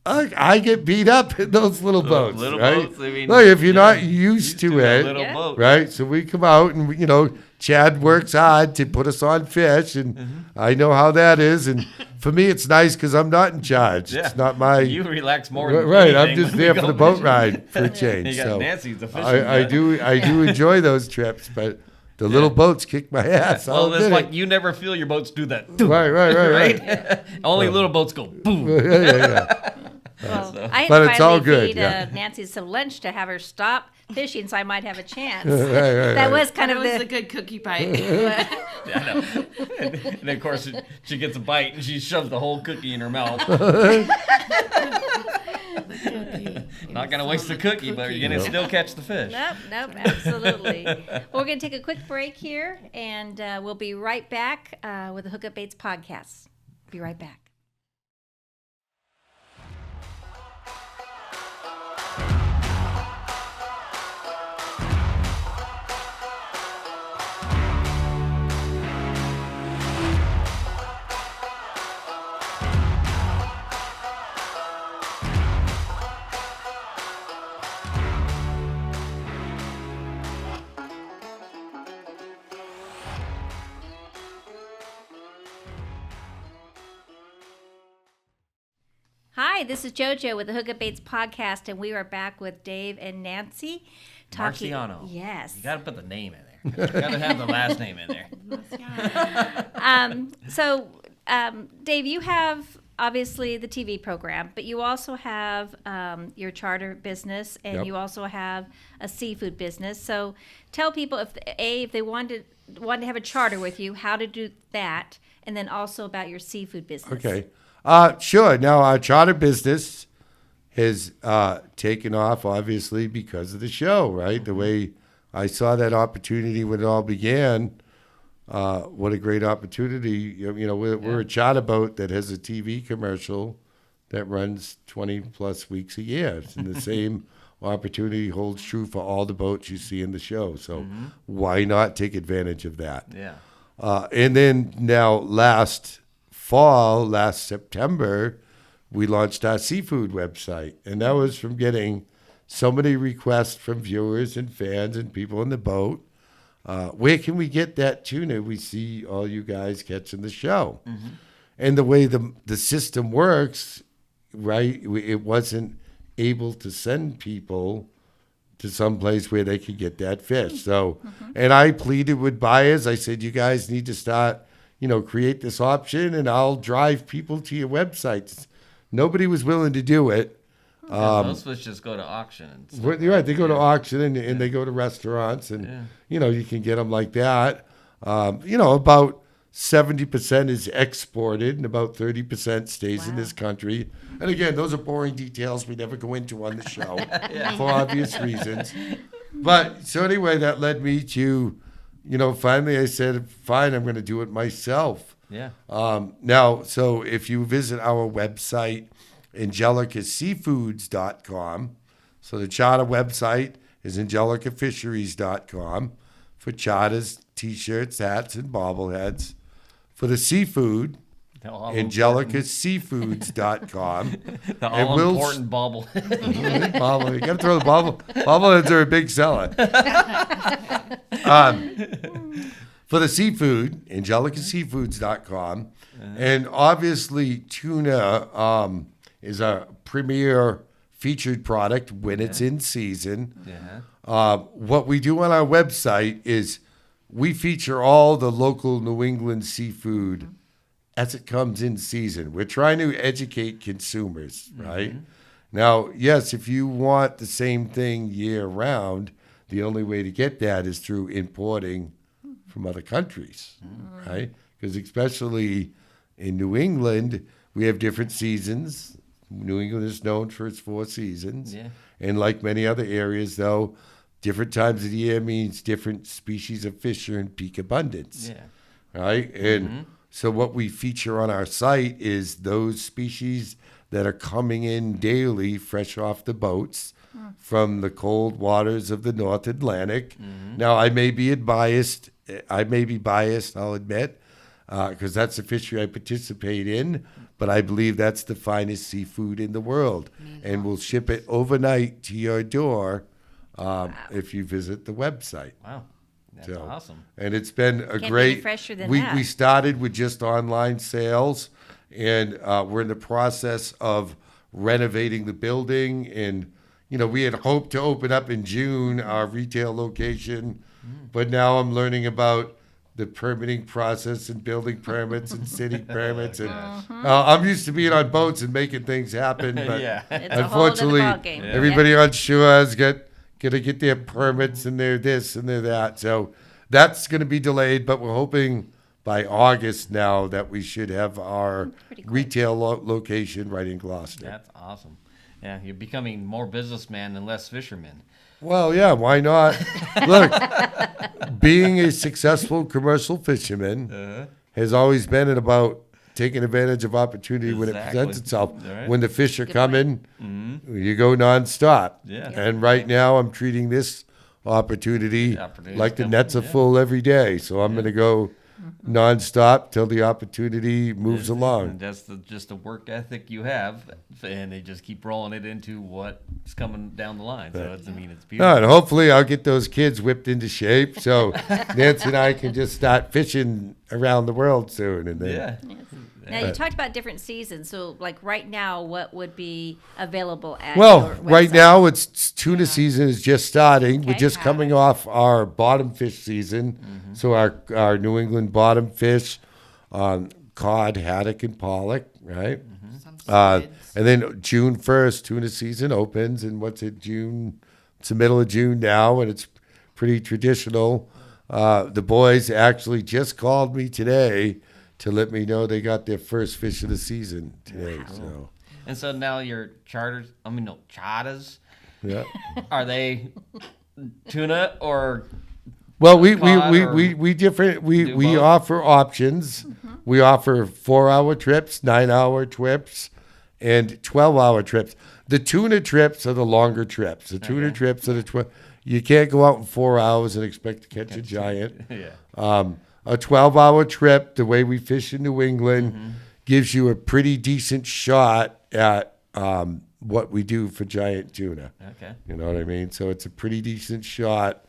Speaker 2: I get beat up in those little boats,
Speaker 3: little
Speaker 2: right?
Speaker 3: boats, I mean,
Speaker 2: Look, if you're
Speaker 3: yeah,
Speaker 2: not used to
Speaker 3: that
Speaker 2: it,
Speaker 3: little
Speaker 1: Yeah.
Speaker 3: boat.
Speaker 2: right? So we come out, and Chad works hard to put us on fish, and I know how that is. And for me, it's nice because I'm not in charge.
Speaker 3: Yeah.
Speaker 2: It's not my
Speaker 3: You relax more than
Speaker 2: right. I'm
Speaker 3: anything
Speaker 2: just
Speaker 3: when we
Speaker 2: there for
Speaker 3: go
Speaker 2: the boat
Speaker 3: fishing.
Speaker 2: ride for a change.
Speaker 3: You got
Speaker 2: so
Speaker 3: Nancy's the fishing
Speaker 2: I
Speaker 3: guy.
Speaker 2: do enjoy those trips, but the little boats kick my ass.
Speaker 3: Well,
Speaker 2: I'll
Speaker 3: it's
Speaker 2: admit
Speaker 3: like
Speaker 2: it.
Speaker 3: you never feel your boats do that.
Speaker 2: Right.
Speaker 3: Right? Only little boats go boom.
Speaker 2: Yeah.
Speaker 1: Well,
Speaker 3: So-
Speaker 1: I had
Speaker 2: But
Speaker 1: to
Speaker 2: it's all
Speaker 1: finally
Speaker 2: good,
Speaker 1: feed
Speaker 2: yeah.
Speaker 1: Nancy some lunch to have her stop fishing so I might have a chance.
Speaker 2: Right.
Speaker 1: That was kind
Speaker 4: Kind
Speaker 1: of
Speaker 4: of was
Speaker 1: the
Speaker 4: a good cookie bite.
Speaker 3: Yeah, I know. And then, of course, she gets a bite and she shoves the whole cookie in her mouth. Not going to waste the cookie, but you're going to still catch the fish.
Speaker 1: Nope, absolutely. Well, we're going to take a quick break here, and we'll be right back with the Hookup Baits Podcast. Be right back. Hi, this is Jojo with the Hookup Baits Podcast, and we are back with Dave and Nancy talking.
Speaker 3: Marciano.
Speaker 1: Yes.
Speaker 3: You got to put the name in there. You got to have the last name in there.
Speaker 1: Dave, you have obviously the TV program, but you also have your charter business, and
Speaker 2: Yep.
Speaker 1: you also have a seafood business. So tell people if they wanted to have a charter with you, how to do that, and then also about your seafood business.
Speaker 2: Okay. Sure. Now, our charter business has taken off, obviously, because of the show, right? The way I saw that opportunity when it all began, what a great opportunity. You know, we're a charter boat that has a TV commercial that runs 20-plus weeks a year. And the same opportunity holds true for all the boats you see in the show. So why not take advantage of that?
Speaker 3: Yeah.
Speaker 2: And then now last September, we launched our seafood website. And that was from getting so many requests from viewers and fans and people in the boat. Where can we get that tuna we see all you guys catching the show? And the way the system works, right, it wasn't able to send people to some place where they could get that fish. So, and I pleaded with buyers. I said, you guys need to start, create this option, and I'll drive people to your websites. Nobody was willing to do it.
Speaker 3: Those fish just go to auction. And stuff,
Speaker 2: You're right. They go to auction and they go to restaurants, and you can get them like that. About 70% is exported, and about 30% stays in this country. And again, those are boring details we never go into on the show for obvious reasons. But so anyway, that led me to, finally I said, fine, I'm going to do it myself.
Speaker 3: Yeah.
Speaker 2: Now, so if you visit our website, angelicaseafoods.com. So the charter website is angelicafisheries.com for charters, T-shirts, hats, and bobbleheads. For the seafood, angelicaseafoods.com.
Speaker 3: The all-important bobble.
Speaker 2: Bobble, you got to throw the bobbleheads are a big seller. For the seafood, angelicaseafoods.com. And obviously tuna is a premier featured product when it's in season. What we do on our website is we feature all the local New England seafood as it comes in season. We're trying to educate consumers, right? Now, yes, if you want the same thing year round, the only way to get that is through importing from other countries, right? Because especially in New England, we have different seasons. New England is known for its 4 seasons. And like many other areas, though, different times of the year means different species of fish are in peak abundance, right? And so what we feature on our site is those species that are coming in daily fresh off the boats from the cold waters of the North Atlantic. Now, I may be biased, I'll admit, because that's the fishery I participate in, but I believe that's the finest seafood in the world. And we'll ship it overnight to your door if you visit the website.
Speaker 3: Wow. That's awesome.
Speaker 2: And it's been a
Speaker 1: Can't be
Speaker 2: great.
Speaker 1: any fresher than
Speaker 2: we
Speaker 1: that.
Speaker 2: we started with just online sales, and we're in the process of renovating the building. And we had hoped to open up in June our retail location, but now I'm learning about the permitting process and building permits and city permits. And I'm used to being on boats and making things happen, but
Speaker 1: It's
Speaker 2: unfortunately,
Speaker 1: a whole other ballgame.
Speaker 2: everybody on shore has got to get their permits and their this and their that. So that's going to be delayed, but we're hoping by August now that we should have our retail location right in Gloucester.
Speaker 3: That's awesome. Yeah, you're becoming more businessman and less fisherman.
Speaker 2: Well, yeah, why not? Look, being a successful commercial fisherman has always been about taking advantage of opportunity when it presents itself.
Speaker 3: Right.
Speaker 2: When the fish are coming, you go nonstop. And right now I'm treating this opportunity like the nets are full every day. So I'm going to go nonstop till the opportunity moves along.
Speaker 3: That's just the work ethic you have, and they just keep rolling it into what's coming down the line. So it's beautiful.
Speaker 2: No, and hopefully I'll get those kids whipped into shape so Nancy and I can just start fishing around the world soon. And then
Speaker 1: Now you talked about different seasons. So like right now, what would be available at
Speaker 2: Well,
Speaker 1: your
Speaker 2: right
Speaker 1: website?
Speaker 2: now it's tuna season is just starting. We're
Speaker 1: Okay.
Speaker 2: just coming off our bottom fish season. So our New England bottom fish, cod, haddock, and pollock, right?
Speaker 4: Some
Speaker 2: Uh,
Speaker 4: squids.
Speaker 2: and then June 1st, tuna season opens. And what's it, June? It's the middle of June now, and it's pretty traditional. The boys actually just called me today to let me know they got their first fish of the season today. So,
Speaker 3: And so now your charters, charters,
Speaker 2: yeah.
Speaker 3: are they tuna or
Speaker 2: Well, we
Speaker 3: cod or
Speaker 2: different. We
Speaker 3: do
Speaker 2: we
Speaker 3: both?
Speaker 2: offer options. We offer 4-hour trips, 9-hour trips, and 12-hour trips. The tuna trips are the longer trips. The tuna
Speaker 3: Okay.
Speaker 2: trips are the you can't go out in 4 hours and expect to catch a giant.
Speaker 3: yeah?
Speaker 2: A 12-hour trip, the way we fish in New England, gives you a pretty decent shot at what we do for giant tuna.
Speaker 3: Okay.
Speaker 2: You know what I mean? So it's a pretty decent shot.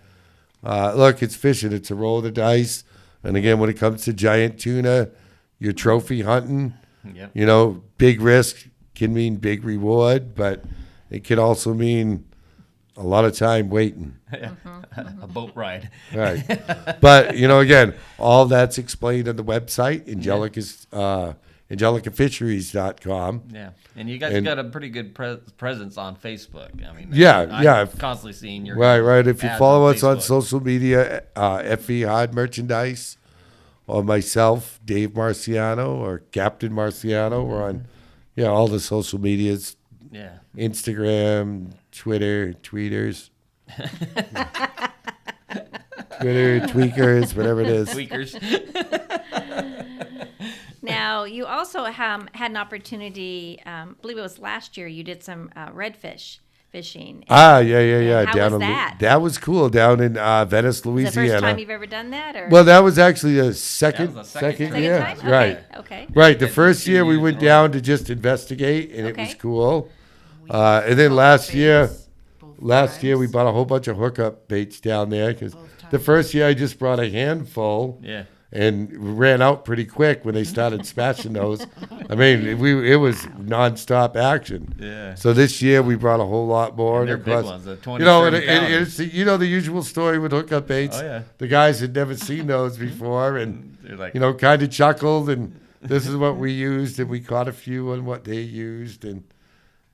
Speaker 2: Look, it's fishing. It's a roll of the dice. And again, when it comes to giant tuna, you're trophy hunting.
Speaker 3: Yep.
Speaker 2: You know, big risk can mean big reward, but it can also mean a lot of time waiting.
Speaker 3: A boat ride.
Speaker 2: Right. But, you know, again, all that's explained on the website, angelicafisheries.com.
Speaker 3: Yeah. And you guys
Speaker 2: And-
Speaker 3: got a pretty good presence on Facebook. I mean,
Speaker 2: Yeah, yeah.
Speaker 3: I'm constantly seeing your
Speaker 2: Right. If you
Speaker 3: ads
Speaker 2: follow us on
Speaker 3: Facebook.
Speaker 2: social media, FE Hard Merchandise, or myself, Dave Marciano, or Captain Marciano, we're on, all the social medias,
Speaker 3: Yeah.
Speaker 2: Instagram, Twitter, tweeters, Twitter, tweakers, whatever it is.
Speaker 3: Tweakers.
Speaker 1: Now you also had an opportunity. I believe it was last year. You did some redfish fishing.
Speaker 2: Yeah.
Speaker 1: How
Speaker 2: Down
Speaker 1: was
Speaker 2: in
Speaker 1: that?
Speaker 2: that was cool down in Venice,
Speaker 1: Is it the
Speaker 2: Louisiana.
Speaker 1: first time you've ever done that, or
Speaker 2: Well, that was actually a second,
Speaker 3: That was the second
Speaker 1: second
Speaker 2: year.
Speaker 1: time? Okay.
Speaker 2: Right.
Speaker 1: Okay.
Speaker 2: Right. The
Speaker 3: It's
Speaker 2: first
Speaker 3: been
Speaker 2: year
Speaker 3: 2
Speaker 2: we
Speaker 3: years
Speaker 2: went
Speaker 3: in a row.
Speaker 2: down to just investigate, and it was
Speaker 1: Okay.
Speaker 2: cool.
Speaker 4: We
Speaker 2: And then
Speaker 4: caught
Speaker 2: last year,
Speaker 4: baits both
Speaker 2: last year we
Speaker 4: times.
Speaker 2: bought a whole bunch of hookup baits down there because
Speaker 4: Both
Speaker 2: the
Speaker 4: times.
Speaker 2: first year I just brought a handful
Speaker 3: Yeah.
Speaker 2: and we ran out pretty quick when they started smashing those. I mean, it was nonstop action.
Speaker 3: Yeah.
Speaker 2: So this year we brought a whole lot more.
Speaker 3: And they're
Speaker 2: of
Speaker 3: big
Speaker 2: course,
Speaker 3: ones, the 20,
Speaker 2: you know,
Speaker 3: 30 pounders.
Speaker 2: it's the usual story with hookup baits.
Speaker 3: Oh, yeah.
Speaker 2: The guys had never seen those before, and
Speaker 3: They're like,
Speaker 2: kind of chuckled, and this is what we used, and we caught a few on what they used,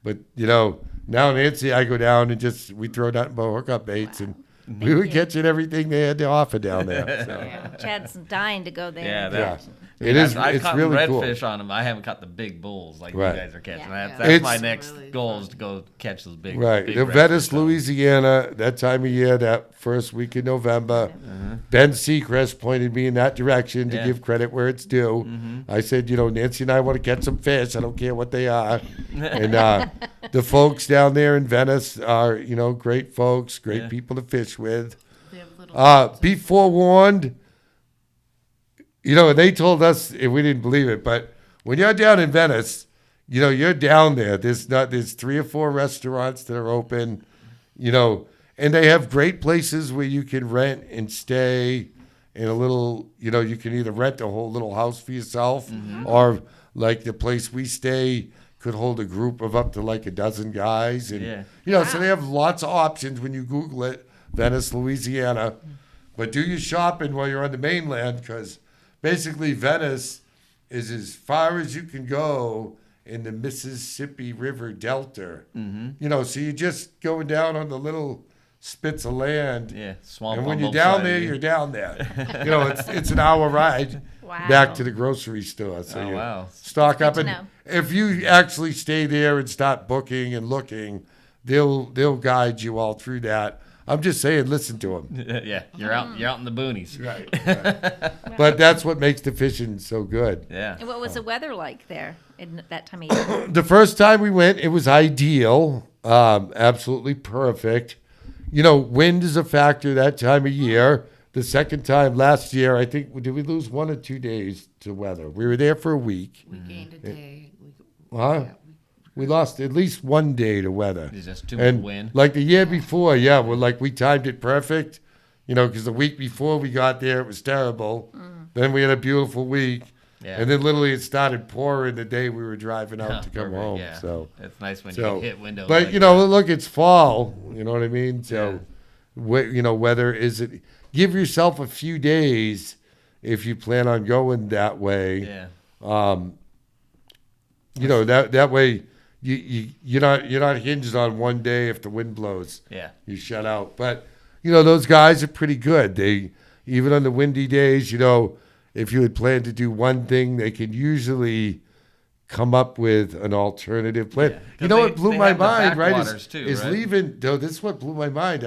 Speaker 2: but now Nancy, I go down and we throw nothing but hookup baits, and we were catching everything they had to offer down there. So.
Speaker 1: Chad's dying to go there.
Speaker 3: yeah,
Speaker 2: Yeah,
Speaker 3: that, I've
Speaker 2: it's
Speaker 3: caught
Speaker 2: really cool.
Speaker 3: redfish on them. I haven't caught the big bulls like
Speaker 2: Right.
Speaker 3: you guys are catching.
Speaker 1: Yeah.
Speaker 3: That's
Speaker 2: It's-
Speaker 3: my next
Speaker 4: Really
Speaker 3: goal
Speaker 4: fun.
Speaker 3: is to go catch those big.
Speaker 2: Right,
Speaker 3: big
Speaker 2: the
Speaker 3: redfish
Speaker 2: Venice,
Speaker 3: on 'em.
Speaker 2: Louisiana, that time of year, that first week in November, Ben Seacrest pointed me in that direction to
Speaker 3: Yeah.
Speaker 2: give credit where it's due. I said, Nancy and I want to catch some fish. I don't care what they are. And the folks down there in Venice are, great folks, great
Speaker 3: Yeah.
Speaker 2: people to fish with.
Speaker 4: They have little
Speaker 2: Be forewarned. And they told us, and we didn't believe it, but when you're down in Venice, you're down there. There's 3 or 4 restaurants that are open, and they have great places where you can rent and stay in a little, you can either rent a whole little house for yourself, or like the place we stay could hold a group of up to like a dozen guys. And,
Speaker 3: Yeah.
Speaker 2: so they have lots of options when you Google it, Venice, Louisiana. But do your shopping while you're on the mainland, because basically Venice is as far as you can go in the Mississippi River Delta. So you're just going down on the little spits of land.
Speaker 3: Yeah, swamp.
Speaker 2: And when
Speaker 3: on
Speaker 2: you're
Speaker 3: both
Speaker 2: down
Speaker 3: sides
Speaker 2: there,
Speaker 3: of you.
Speaker 2: you're down there. It's an hour ride
Speaker 1: Wow.
Speaker 2: back to the grocery store. So
Speaker 3: Oh,
Speaker 2: you
Speaker 3: wow.
Speaker 2: stock
Speaker 1: Good
Speaker 2: up.
Speaker 1: to
Speaker 2: And
Speaker 1: know.
Speaker 2: if you actually stay there and start booking and looking, they'll guide you all through that. I'm just saying, listen to them.
Speaker 3: Yeah, you're out in the boonies.
Speaker 2: Right. But that's what makes the fishing so good.
Speaker 3: Yeah.
Speaker 1: And what was the weather like there in that time of year?
Speaker 2: The first time we went, it was ideal, absolutely perfect. Wind is a factor that time of year. The second time last year, I think, did we lose 1 or 2 days to weather? We were there for a week.
Speaker 4: we gained a day.
Speaker 2: Huh? We lost at least 1 day to weather.
Speaker 3: It's just too much
Speaker 2: And
Speaker 3: wind.
Speaker 2: like the year before, we timed it perfect, because the week before we got there, it was terrible. Then we had a beautiful week.
Speaker 3: Yeah.
Speaker 2: And then literally it started pouring the day we were driving out to come
Speaker 3: Perfect,
Speaker 2: home.
Speaker 3: yeah.
Speaker 2: So
Speaker 3: It's nice when
Speaker 2: So,
Speaker 3: you hit windows.
Speaker 2: but
Speaker 3: like
Speaker 2: you know,
Speaker 3: that.
Speaker 2: look, it's fall. You know what I mean? So, you know, whether is it, give yourself a few days if you plan on going that way.
Speaker 3: Yeah.
Speaker 2: You know, that way you're not hinged on one day. If the wind blows,
Speaker 3: Yeah.
Speaker 2: you shut out. But you know, those guys are pretty good. They, even on the windy days, you know, if you had planned to do one thing, they can usually come up with an alternative plan.
Speaker 3: Yeah, 'cause
Speaker 2: you know what blew
Speaker 3: they
Speaker 2: my
Speaker 3: have the
Speaker 2: mind, right?
Speaker 3: backwaters too,
Speaker 2: Is
Speaker 3: right?
Speaker 2: leaving. No, this is what blew my mind.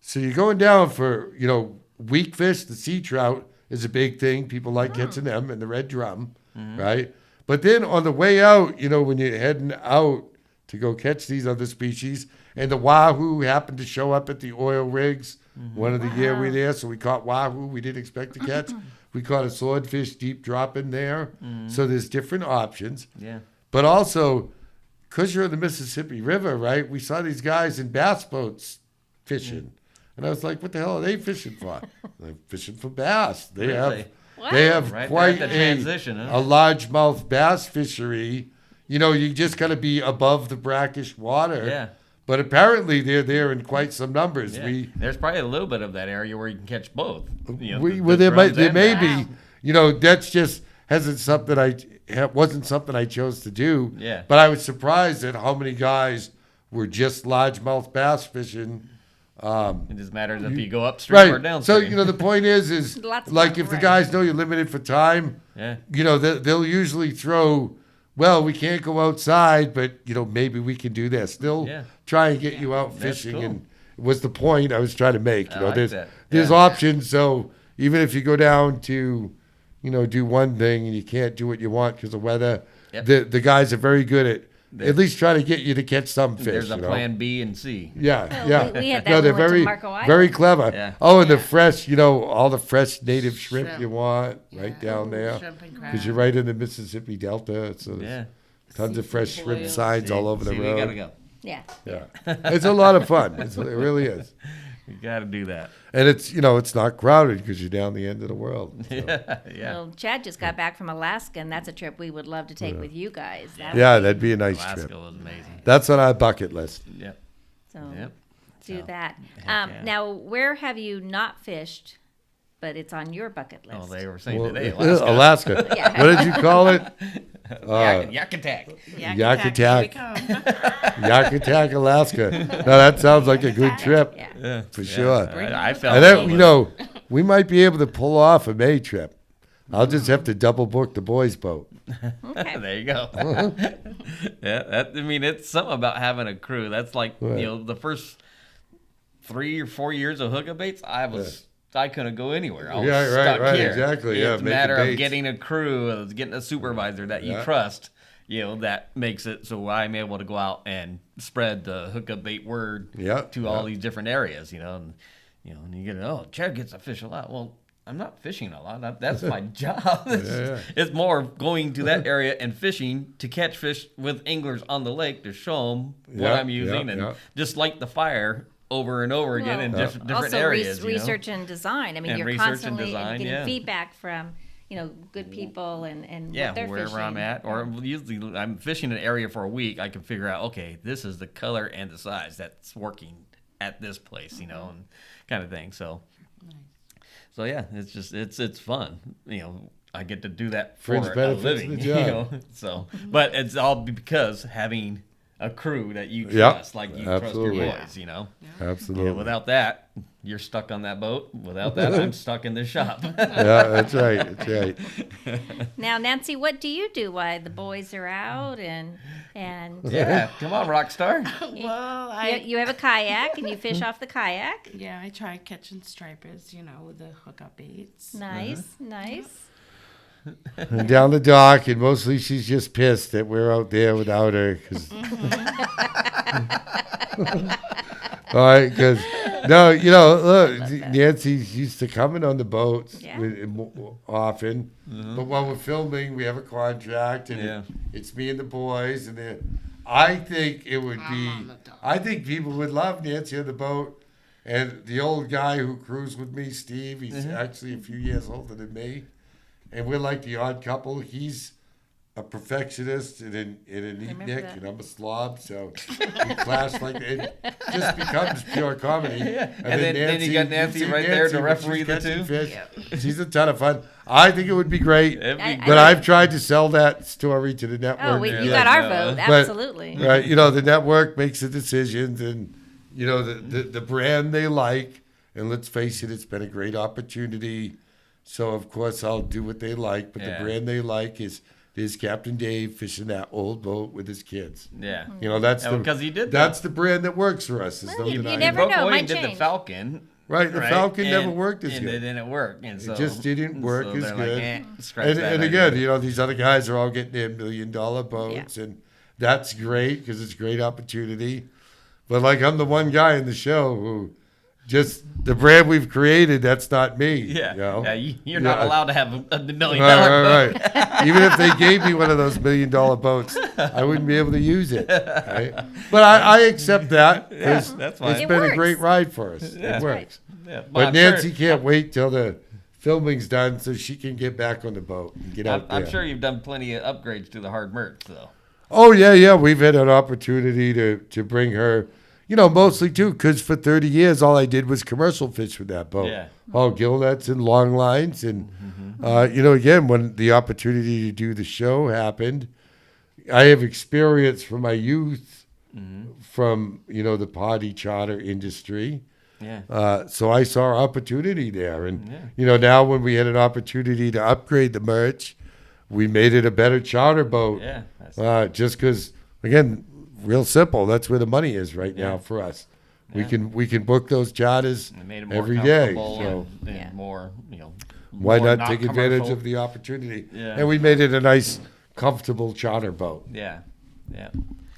Speaker 2: So you're going down for, you know, weak fish. The sea trout is a big thing. People like catching them and the red drum, right? But then on the way out, you know, when you're heading out to go catch these other species, and the wahoo happened to show up at the oil rigs one of the year we were there, so we caught wahoo we didn't expect to catch. We caught a swordfish deep drop in there. So there's different options.
Speaker 3: Yeah.
Speaker 2: But also, because you're in the Mississippi River, right, we saw these guys in bass boats fishing. And I was like, what the hell are they fishing for? They're fishing for bass. They
Speaker 3: Really?
Speaker 2: have
Speaker 3: Right there
Speaker 2: quite
Speaker 3: at the transition, huh?
Speaker 2: a largemouth bass fishery. You know, you just got to be above the brackish water.
Speaker 3: Yeah.
Speaker 2: But apparently they're there in quite some numbers.
Speaker 3: Yeah. There's probably a little bit of that area where you can catch both. You know,
Speaker 2: Well, there
Speaker 3: drums
Speaker 2: may
Speaker 3: and
Speaker 2: be. You know, that's just wasn't something I chose to do.
Speaker 3: Yeah.
Speaker 2: But I was surprised at how many guys were just largemouth bass fishing.
Speaker 3: It just matters if you go upstream or
Speaker 2: Right.
Speaker 3: downstream.
Speaker 2: So you know the point is
Speaker 1: Lots of
Speaker 2: like
Speaker 1: fun,
Speaker 2: if the
Speaker 1: right.
Speaker 2: guys know you're limited for time,
Speaker 3: Yeah.
Speaker 2: you know they'll usually throw. Well, we can't go outside, but you know maybe we can do this. They'll
Speaker 3: Yeah.
Speaker 2: try and get you out
Speaker 3: That's
Speaker 2: fishing,
Speaker 3: cool.
Speaker 2: and was the point I was trying to make. You
Speaker 3: I
Speaker 2: know,
Speaker 3: like
Speaker 2: there's
Speaker 3: that.
Speaker 2: there's
Speaker 3: Yeah.
Speaker 2: options. So even if you go down to, you know, do one thing and you can't do what you want because of weather,
Speaker 3: Yep.
Speaker 2: the guys are very good at least trying to get you to catch some fish.
Speaker 3: There's a
Speaker 2: you know?
Speaker 3: plan B and C.
Speaker 2: Yeah,
Speaker 1: Well,
Speaker 2: yeah.
Speaker 1: we had that
Speaker 2: No,
Speaker 1: when
Speaker 2: they're
Speaker 1: we went to
Speaker 2: very,
Speaker 1: Marco Island.
Speaker 2: very clever.
Speaker 3: Yeah.
Speaker 2: Oh, and the fresh, you know, all the fresh native shrimp
Speaker 4: Shrimp.
Speaker 2: you want right
Speaker 4: Yeah.
Speaker 2: down there.
Speaker 4: Shrimp and
Speaker 2: Because you're
Speaker 4: crab.
Speaker 2: right in the Mississippi Delta. So there's
Speaker 3: Yeah.
Speaker 2: tons of fresh
Speaker 4: Seafood
Speaker 2: shrimp
Speaker 4: boils.
Speaker 2: signs all over the
Speaker 3: See,
Speaker 2: road.
Speaker 3: we gotta go.
Speaker 1: Yeah.
Speaker 2: Yeah. It's a lot of fun. It really is.
Speaker 3: We gotta do that.
Speaker 2: And it's, you know, it's not crowded because you're down the end of the world. So.
Speaker 3: Yeah.
Speaker 1: Well, Chad just got back from Alaska, and that's a trip we would love to take with you guys. That
Speaker 2: Yeah,
Speaker 1: would
Speaker 2: that'd be a nice
Speaker 3: Alaska
Speaker 2: trip.
Speaker 3: was amazing.
Speaker 2: That's on our bucket list.
Speaker 3: Yep.
Speaker 1: So
Speaker 3: Yep.
Speaker 1: do
Speaker 3: So,
Speaker 1: that.
Speaker 3: yeah.
Speaker 1: Now, where have you not fished, but it's on your bucket list?
Speaker 3: Oh, they were saying
Speaker 2: Well,
Speaker 3: today, Alaska.
Speaker 2: Alaska.
Speaker 1: Yeah.
Speaker 2: What did you call it?
Speaker 3: Yak attack.
Speaker 4: Yak
Speaker 2: Attack.
Speaker 4: Here we come.
Speaker 2: Yakutak, Alaska. No, that sounds like a good trip.
Speaker 1: Yeah.
Speaker 3: Yeah.
Speaker 2: For sure.
Speaker 3: I felt
Speaker 2: And
Speaker 3: it
Speaker 2: then,
Speaker 3: was-
Speaker 2: you know, we might be able to pull off a May trip. I'll just have to double book the boys' boat.
Speaker 1: Okay.
Speaker 3: There you go. Yeah, I mean, it's something about having a crew. That's like,
Speaker 2: Right.
Speaker 3: you know, the first 3 or 4 years of Hookup Baits, I couldn't go anywhere. I was
Speaker 2: Yeah, right,
Speaker 3: stuck
Speaker 2: right,
Speaker 3: here.
Speaker 2: exactly, yeah,
Speaker 3: It's a
Speaker 2: making
Speaker 3: matter
Speaker 2: baits.
Speaker 3: of getting a crew, getting a supervisor that you
Speaker 2: Yeah.
Speaker 3: trust. You know, that makes it so I'm able to go out and spread the Hookup Bait word
Speaker 2: Yeah,
Speaker 3: to all
Speaker 2: yeah.
Speaker 3: these different areas. And you get, oh, Chad gets to fish a lot. Well, I'm not fishing a lot. That's my job.
Speaker 2: Yeah.
Speaker 3: It's more going to that area and fishing to catch fish with anglers on the lake to show them what
Speaker 2: Yeah,
Speaker 3: I'm using
Speaker 2: yeah,
Speaker 3: and
Speaker 2: yeah.
Speaker 3: just light the fire over and over again in
Speaker 1: Well,
Speaker 3: different
Speaker 1: also
Speaker 3: areas. you know?
Speaker 1: research and design. I mean,
Speaker 3: And
Speaker 1: you're
Speaker 3: research and
Speaker 1: constantly
Speaker 3: design,
Speaker 1: getting
Speaker 3: yeah.
Speaker 1: feedback from, good people and
Speaker 3: Yeah,
Speaker 1: what they're
Speaker 3: wherever
Speaker 1: fishing.
Speaker 3: I'm at, or usually I'm fishing an area for a week. I can figure out, okay, this is the color and the size that's working at this place, and kind of thing. So yeah, it's just it's fun. I get to do that for
Speaker 2: Fringe
Speaker 3: a
Speaker 2: benefits of
Speaker 3: living.
Speaker 2: the job.
Speaker 3: So, but it's all because having a crew that you
Speaker 2: Yep,
Speaker 3: trust, like you
Speaker 2: absolutely.
Speaker 3: trust your boys.
Speaker 2: Absolutely.
Speaker 3: Without that, you're stuck on that boat. Without that, I'm stuck in this shop.
Speaker 2: Yeah, that's right. That's right.
Speaker 1: Now, Nancy, what do you do while the boys are out and
Speaker 3: Yeah, come on, rock star.
Speaker 4: Well,
Speaker 1: you have a kayak and you fish off the kayak?
Speaker 4: I try catching stripers, with the hookup baits.
Speaker 1: Nice, nice.
Speaker 2: And down the dock, and mostly she's just pissed that we're out there without her. 'Cause all right, because no, look, Nancy's used to coming on the boats
Speaker 1: Yeah.
Speaker 2: often, but while we're filming, we have a contract, and
Speaker 3: Yeah.
Speaker 2: it's me and the boys, and I think it would be,
Speaker 4: on the dock.
Speaker 2: I think people would love Nancy on the boat, and the old guy who crews with me, Steve, he's actually a few years older than me. and we're like the odd couple. He's a perfectionist and a neat Nick,
Speaker 1: that.
Speaker 2: and I'm a slob, so we clash like it just becomes pure comedy.
Speaker 3: Yeah. And then you got Nancy right there to referee the two.
Speaker 2: Fish. She's a ton of fun. I think it would be great,
Speaker 3: It'd be
Speaker 1: I-
Speaker 2: but I've tried to sell that story to the network.
Speaker 1: Oh, you
Speaker 3: Yeah.
Speaker 1: got our
Speaker 3: Yeah.
Speaker 1: vote.
Speaker 2: But-
Speaker 1: Absolutely.
Speaker 2: Right, the network makes the decisions, and the brand they like. And let's face it, it's been a great opportunity. So of course I'll do what they like, but
Speaker 3: Yeah.
Speaker 2: the brand they like is Captain Dave fishing that old boat with his kids.
Speaker 3: Yeah.
Speaker 2: That's
Speaker 3: And because he did
Speaker 2: that's the brand that works for us. There's no
Speaker 1: you
Speaker 2: denying
Speaker 1: never
Speaker 2: it.
Speaker 3: Broke
Speaker 1: know,
Speaker 3: away
Speaker 1: might
Speaker 3: and did the
Speaker 1: change.
Speaker 3: Falcon.
Speaker 2: Right, the
Speaker 3: right?
Speaker 2: Falcon never
Speaker 3: And-
Speaker 2: worked as
Speaker 3: and
Speaker 2: good.
Speaker 3: it didn't work. And so,
Speaker 2: just didn't work
Speaker 3: so
Speaker 2: as
Speaker 3: they're
Speaker 2: good.
Speaker 3: Like, scratch
Speaker 2: And
Speaker 3: that
Speaker 2: again,
Speaker 3: idea.
Speaker 2: these other guys are all getting their $1 million boats, and that's great because it's a great opportunity. But like I'm the one guy in the show who just the brand we've created. That's not me.
Speaker 3: Yeah,
Speaker 2: Yeah,
Speaker 3: you're not allowed to have a $1 million
Speaker 2: Right,
Speaker 3: boat.
Speaker 2: right. Even if they gave me one of those $1 million boats, I wouldn't be able to use it. Right? But I accept that because
Speaker 3: that's fine.
Speaker 2: it's
Speaker 1: It
Speaker 2: been
Speaker 1: works.
Speaker 2: a great ride for us.
Speaker 3: Yeah.
Speaker 2: It works.
Speaker 3: Yeah,
Speaker 2: But
Speaker 3: I'm
Speaker 2: Nancy
Speaker 3: sure,
Speaker 2: can't wait till the filming's done so she can get back on the boat and get out there.
Speaker 3: I'm sure you've done plenty of upgrades to the hard merch, though.
Speaker 2: Oh, yeah. We've had an opportunity to bring her, mostly too, because for 30 years, all I did was commercial fish with that boat.
Speaker 3: Yeah.
Speaker 2: All gill nets and long lines. And, again, when the opportunity to do the show happened, I have experience from my youth from, the potty charter industry.
Speaker 3: Yeah.
Speaker 2: So I saw opportunity there. And, now when we had an opportunity to upgrade the merch, we made it a better charter boat.
Speaker 3: Yeah.
Speaker 2: Just because, again, real simple. That's where the money is right
Speaker 3: Yeah.
Speaker 2: now for us.
Speaker 3: Yeah.
Speaker 2: We can book those charters
Speaker 3: It made it more
Speaker 2: every day.
Speaker 3: comfortable
Speaker 2: So
Speaker 3: and
Speaker 1: Yeah.
Speaker 3: more,
Speaker 2: why
Speaker 3: more
Speaker 2: not take advantage
Speaker 3: commercial.
Speaker 2: of the opportunity?
Speaker 3: Yeah.
Speaker 2: And we made it a nice, comfortable charter boat.
Speaker 3: Yeah. Yeah.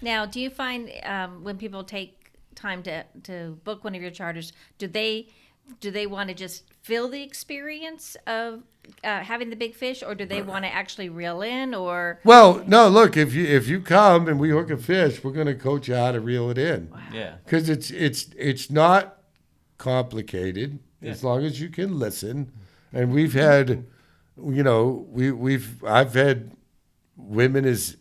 Speaker 1: Now, do you find when people take time to book one of your charters, do they want to just feel the experience of having the big fish, or do they want to actually reel in? Or
Speaker 2: Well, no, look, if you come and we hook a fish, we're going to coach you how to reel it in.
Speaker 3: Yeah.
Speaker 2: Because it's not complicated as
Speaker 3: Yeah.
Speaker 2: long as you can listen. And we've had, I've had women as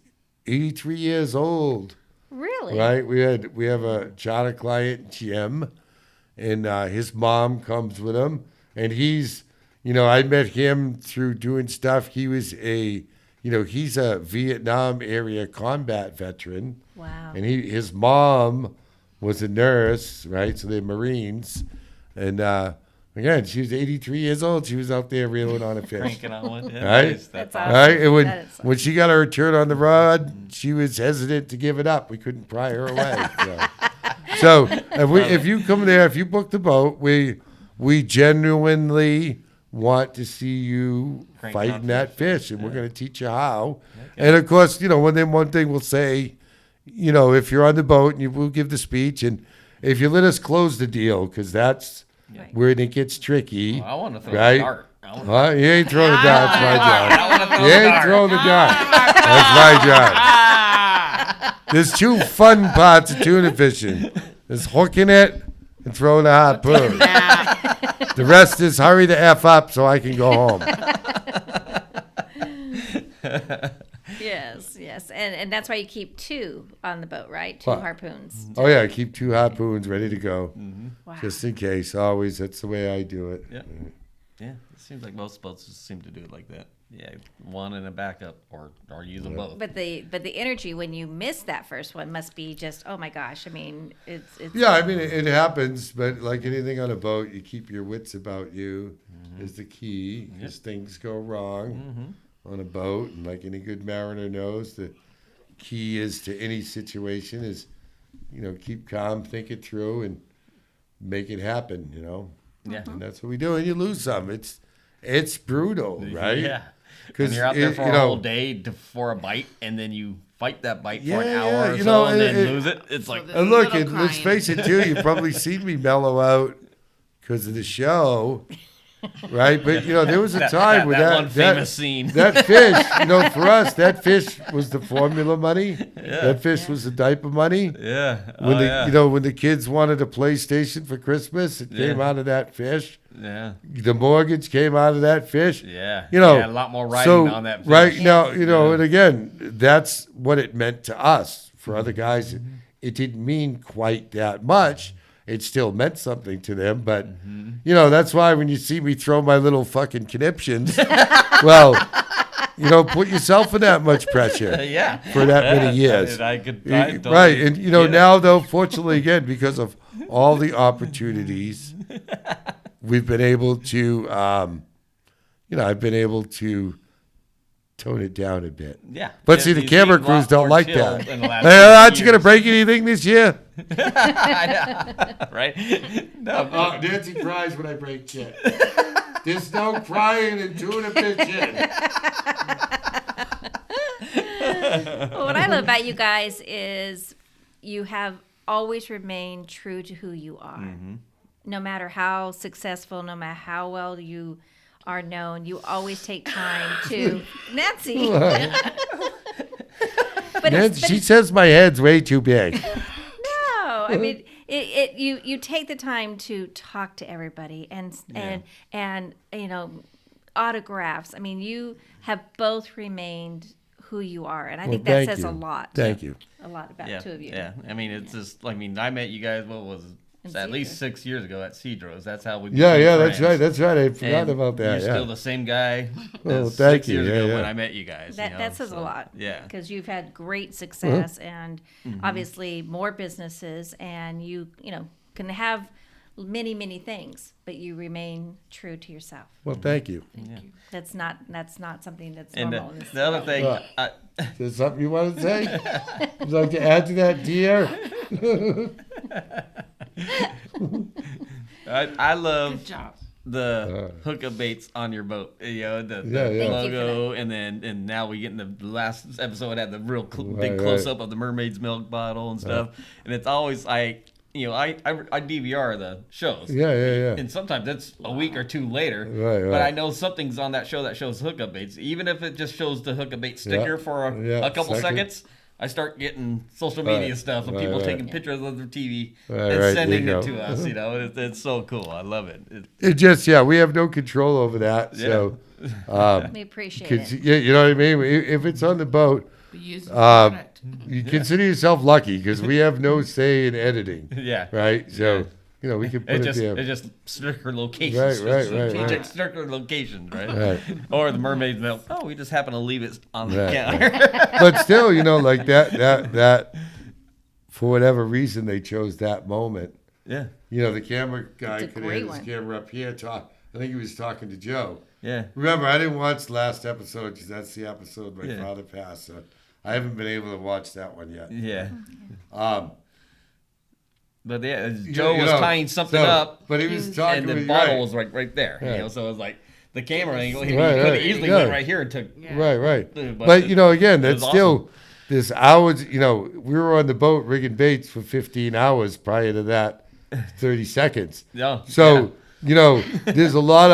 Speaker 2: 83 years old,
Speaker 1: really,
Speaker 2: right? We have a charter client, Jim, and his mom comes with him, and he's, I met him through doing stuff. He was he's a Vietnam area combat veteran.
Speaker 1: Wow.
Speaker 2: And his mom was a nurse, right? So they're Marines. And again, she was 83 years old. She was out there reeling on a fish.
Speaker 3: Cranking on one. Yeah,
Speaker 2: Right?
Speaker 3: nice.
Speaker 1: That's
Speaker 3: awesome.
Speaker 1: awesome.
Speaker 2: Right? And
Speaker 1: That is
Speaker 2: when she got her turn on the rod, she was hesitant to give it up. We couldn't pry her away. So if you come there, if you book the boat, we genuinely want to see you
Speaker 3: Crank
Speaker 2: fighting
Speaker 3: on
Speaker 2: that fish, and we're going to teach you how.
Speaker 3: Okay.
Speaker 2: And of course, one thing we'll say, if you're on the boat, and we'll give the speech, and if you let us close the deal, because that's
Speaker 1: Right.
Speaker 2: where it gets tricky.
Speaker 3: Well, I want to throw
Speaker 2: Right?
Speaker 3: a dart.
Speaker 2: Huh? You ain't throwing the darts, my job.
Speaker 3: I want to throw
Speaker 2: You
Speaker 3: a
Speaker 2: ain't
Speaker 3: dart.
Speaker 2: throwing the dart. That's my job. There's two fun parts of tuna fishing. There's hooking it and throwing a harpoon. The rest is hurry the F up so I can go home.
Speaker 1: Yes, and that's why you keep two on the boat, right? Two
Speaker 2: What?
Speaker 1: harpoons.
Speaker 2: Oh, yeah, keep two harpoons ready to go.
Speaker 1: Wow.
Speaker 2: Just in case, always. That's the way I do it.
Speaker 3: Yeah. Yeah. It seems like most boats just seem to do it like that. Yeah. One and a backup or use them both.
Speaker 1: But the energy when you miss that first one must be just, oh my gosh. I mean, it's
Speaker 2: Yeah, I mean, it happens, but like anything on a boat, you keep your wits about you is the key, because things go wrong on a boat, and like any good mariner knows, the key is to any situation is, keep calm, think it through, and make it happen,
Speaker 3: Yeah.
Speaker 2: And that's what we do, and you lose some. It's brutal, right?
Speaker 3: Yeah.
Speaker 2: 'Cause
Speaker 3: And you're out there
Speaker 2: it-
Speaker 3: for a whole day for a bite, and then you fight that bite for an
Speaker 2: Yeah,
Speaker 3: hour
Speaker 2: yeah,
Speaker 3: or
Speaker 2: you
Speaker 3: so,
Speaker 2: know,
Speaker 3: and then
Speaker 2: it-
Speaker 3: lose it. It's like,
Speaker 4: the-
Speaker 2: And look,
Speaker 4: Little
Speaker 2: let's
Speaker 4: crying.
Speaker 2: face it, too, you've probably seen me mellow out because of the show. right? But there was a time where
Speaker 3: that one famous scene.
Speaker 2: that fish, for us, that fish was the formula money.
Speaker 3: Yeah.
Speaker 2: That fish was the diaper money.
Speaker 3: Yeah.
Speaker 2: When when the kids wanted a PlayStation for Christmas, it came out of that fish.
Speaker 3: Yeah.
Speaker 2: The mortgage came out of that fish.
Speaker 3: Yeah.
Speaker 2: A
Speaker 3: lot more riding on that fish.
Speaker 2: Right now, and again, that's what it meant to us. For other guys, it didn't mean quite that much. It still meant something to them, but that's why when you see me throw my little fucking conniptions, well, put yourself in that much pressure for that many years.
Speaker 3: I totally
Speaker 2: right, and now though, fortunately again, because of all the opportunities, we've been able to, I've been able to tone it down a bit.
Speaker 3: Yeah.
Speaker 2: But see, the
Speaker 3: You
Speaker 2: camera
Speaker 3: seem a
Speaker 2: crews
Speaker 3: lot
Speaker 2: don't
Speaker 3: more
Speaker 2: like
Speaker 3: chill
Speaker 2: that.
Speaker 3: in the last
Speaker 2: Hey, aren't you
Speaker 3: few
Speaker 2: going to break anything this year?
Speaker 3: right? No.
Speaker 2: Nancy cries when I break shit. There's no crying and tuna fishing.
Speaker 1: Well, what I love about you guys is you have always remained true to who you are.
Speaker 3: Mm-hmm.
Speaker 1: No matter how successful, no matter how well you are known, you always take time to Nancy.
Speaker 2: She says my head's way too big.
Speaker 1: No, I mean you take the time to talk to everybody and autographs. I mean, you have both remained who you are, and I think that says a lot.
Speaker 2: Thank you.
Speaker 1: A lot about two of you.
Speaker 3: Yeah, I mean, it's just, I met you guys, what was it? At least 6 years ago at Cedros. That's how we became
Speaker 2: friends.
Speaker 3: That's
Speaker 2: right. I forgot about that.
Speaker 3: You're still the same guy
Speaker 2: well,
Speaker 3: as
Speaker 2: thank
Speaker 3: 6
Speaker 2: you.
Speaker 3: years ago when I met you guys.
Speaker 1: That says a lot.
Speaker 3: Yeah.
Speaker 1: Because you've had great success and obviously more businesses, and you can have many, many things, but you remain true to yourself.
Speaker 2: Well, thank you.
Speaker 4: Thank you.
Speaker 1: That's not something that's
Speaker 3: And
Speaker 1: normal.
Speaker 3: the other thing,
Speaker 2: Is there something you want to say? Would you like to add to that, dear?
Speaker 3: I love
Speaker 4: Good job.
Speaker 3: the hookup baits on your boat. The logo, and now we get in the last episode had the real big close up of the mermaid's milk bottle and stuff, and it's always I DVR the shows.
Speaker 2: Yeah.
Speaker 3: And sometimes it's a week or two later.
Speaker 2: Right.
Speaker 3: But I know something's on that show that shows hookup baits, even if it just shows the hookup bait sticker for a couple seconds. I start getting social media stuff of people taking pictures of their TV and sending it to us. It's so cool. I love it.
Speaker 2: It just we have no control over that. So
Speaker 1: We appreciate it.
Speaker 2: you know what I mean? If it's on the boat,
Speaker 4: We use the product.
Speaker 2: you consider yourself lucky because we have no say in editing.
Speaker 3: Yeah.
Speaker 2: Right. So we can put it there.
Speaker 3: It's just sticker locations.
Speaker 2: Right.
Speaker 3: Strategic sticker locations, right? Or the mermaid's milk. Oh, we just happen to leave it on the counter.
Speaker 2: But still, like that for whatever reason they chose that moment.
Speaker 3: Yeah.
Speaker 2: The camera guy
Speaker 1: It's a
Speaker 2: could
Speaker 1: great
Speaker 2: have his
Speaker 1: one.
Speaker 2: camera up here. I think he was talking to Joe.
Speaker 3: Yeah.
Speaker 2: Remember, I didn't watch the last episode because that's the episode my
Speaker 3: Yeah.
Speaker 2: father passed. So I haven't been able to watch that one yet.
Speaker 3: Yeah. But
Speaker 2: You
Speaker 3: Joe was tying something up,
Speaker 2: but he was talking
Speaker 3: and the
Speaker 2: with
Speaker 3: bottle was right there.
Speaker 2: Right.
Speaker 3: So it was like the camera angle. He
Speaker 2: Right,
Speaker 3: could have
Speaker 2: right,
Speaker 3: easily
Speaker 2: yeah.
Speaker 3: went right here and took.
Speaker 2: Right.
Speaker 3: But
Speaker 2: But again,
Speaker 3: it was
Speaker 2: that's still this hours. We were on the boat rigging baits for 15 hours prior to that 30 seconds.
Speaker 3: Yeah.
Speaker 2: So there's a lot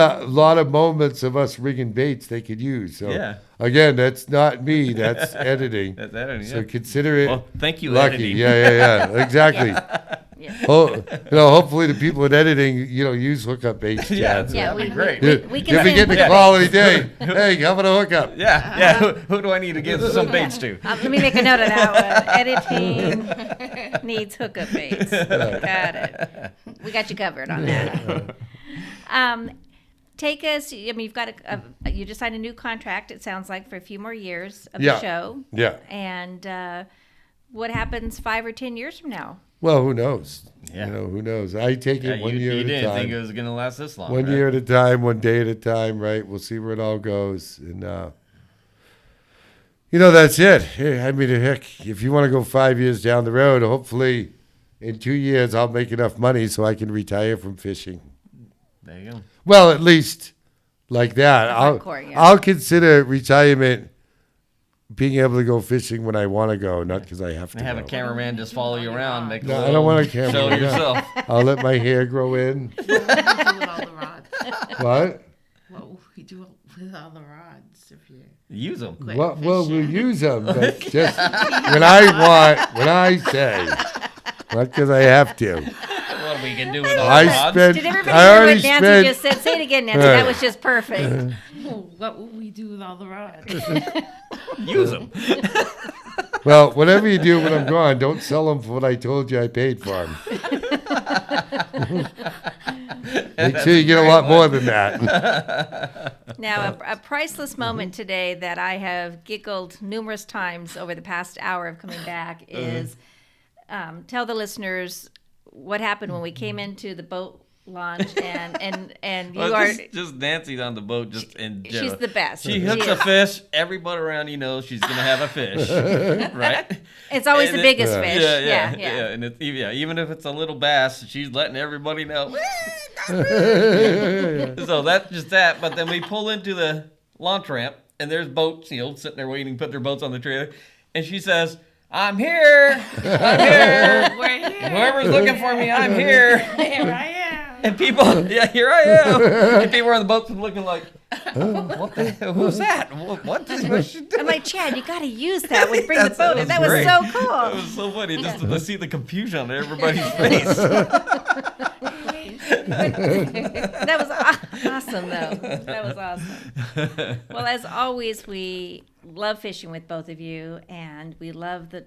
Speaker 2: of moments of us rigging baits they could use. So again, that's not me. That's editing.
Speaker 3: That's editing.
Speaker 2: So consider it.
Speaker 3: Well, thank you,
Speaker 2: lucky.
Speaker 3: editing.
Speaker 2: Yeah. Exactly. Hopefully the people in editing, use hookup baits.
Speaker 3: Yeah,
Speaker 2: Chad.
Speaker 3: that'd be great.
Speaker 1: We can
Speaker 2: If we get
Speaker 1: send,
Speaker 2: the quality day, hey, come on a hookup.
Speaker 3: Yeah. Who do I need to give some baits to?
Speaker 1: let me make a note of that one. Editing needs hookup baits. Got it. We got you covered on that. Take us. I mean, you've got you just signed a new contract. It sounds like for a few more years of the show.
Speaker 2: Yeah.
Speaker 1: And what happens 5 or 10 years from now?
Speaker 2: Well, who knows?
Speaker 3: Yeah.
Speaker 2: Who knows? I take it one year
Speaker 3: you
Speaker 2: at a
Speaker 3: didn't think it
Speaker 2: time.
Speaker 3: was going to last this long.
Speaker 2: One
Speaker 3: right?
Speaker 2: year at a time, one day at a time, right? We'll see where it all goes. And, that's it. Hey, I mean, heck, if you want to go 5 years down the road, hopefully in 2 years I'll make enough money so I can retire from fishing.
Speaker 3: There you go.
Speaker 2: Well, at least like that.
Speaker 1: Hardcore, yeah.
Speaker 2: I'll consider retirement being able to go fishing when I want to go, not because I have to
Speaker 3: Have
Speaker 2: go.
Speaker 3: a cameraman just follow you around. Make
Speaker 2: No, I don't want a camera.
Speaker 3: Show
Speaker 2: no.
Speaker 3: yourself.
Speaker 2: I'll let my hair grow in.
Speaker 4: With all the rods.
Speaker 2: What?
Speaker 4: What will we do with all the rods if you
Speaker 3: Use them.
Speaker 4: quit
Speaker 2: Well, we'll
Speaker 4: fishing?
Speaker 2: use them, but just when I say, not because I have to.
Speaker 3: What we can do with all
Speaker 2: I
Speaker 3: the rods?
Speaker 2: spent-
Speaker 1: Did everybody
Speaker 2: I
Speaker 1: hear
Speaker 2: already
Speaker 1: what Nancy
Speaker 2: spent-
Speaker 1: just said? Say it again, Nancy. That was just perfect.
Speaker 4: Oh, what will we do with all the rods?
Speaker 3: Use them.
Speaker 2: Well, whatever you do when I'm gone, don't sell them for what I told you I paid for them. Make sure you get a lot more than that.
Speaker 1: Now, a priceless moment today that I have giggled numerous times over the past hour of coming back is tell the listeners what happened when we came into the boat launch and you
Speaker 3: Well,
Speaker 1: are
Speaker 3: just Nancy's on the boat just in general.
Speaker 1: she's the best.
Speaker 3: She hooks
Speaker 1: She
Speaker 3: a
Speaker 1: is.
Speaker 3: fish. Everybody around you knows she's gonna have a fish, right?
Speaker 1: It's always
Speaker 3: And
Speaker 1: the
Speaker 3: it-
Speaker 1: biggest
Speaker 2: Yeah.
Speaker 1: fish.
Speaker 3: Yeah. And it's, even if it's a little bass, she's letting everybody know. So that's just that. But then we pull into the launch ramp, and there's boats, sitting there waiting, put their boats on the trailer, and she says, "I'm here. I'm here.
Speaker 4: We're here.
Speaker 3: Whoever's looking for me, I'm here."
Speaker 4: Here I am.
Speaker 3: And people, here I am. And people on the boats looking like, what the hell? Who's that? What's she doing?
Speaker 1: I'm like, Chad, you got to use that when you bring the
Speaker 3: That
Speaker 1: boat
Speaker 3: was
Speaker 1: in. That was
Speaker 3: great.
Speaker 1: so
Speaker 3: That
Speaker 1: cool.
Speaker 3: was so funny just to see the confusion on everybody's face.
Speaker 1: That was awesome, though. That was awesome. Well, as always, we love fishing with both of you, and we love that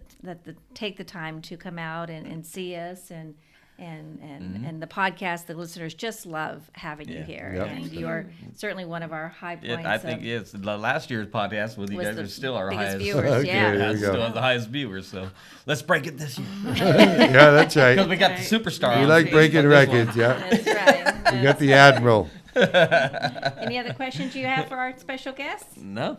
Speaker 1: take the time to come out and see us and the podcast. The listeners just love having you
Speaker 3: Yeah.
Speaker 1: here,
Speaker 2: Yep.
Speaker 1: and you are certainly one of our high points.
Speaker 3: I think it's the last year's podcast with you
Speaker 1: was
Speaker 3: guys
Speaker 1: the
Speaker 3: are still our
Speaker 1: biggest
Speaker 3: highest.
Speaker 1: viewers.
Speaker 2: Okay,
Speaker 1: Yeah.
Speaker 2: there you go.
Speaker 3: Still have the highest viewers. So let's break it this year
Speaker 2: Yeah, that's
Speaker 3: because
Speaker 2: right.
Speaker 3: we got the superstar.
Speaker 2: We
Speaker 3: on
Speaker 2: like
Speaker 3: stage,
Speaker 2: breaking
Speaker 3: but this one-
Speaker 2: records, yeah.
Speaker 1: That's right.
Speaker 2: We got the Admiral.
Speaker 1: Any other questions you have for our special guests?
Speaker 3: No,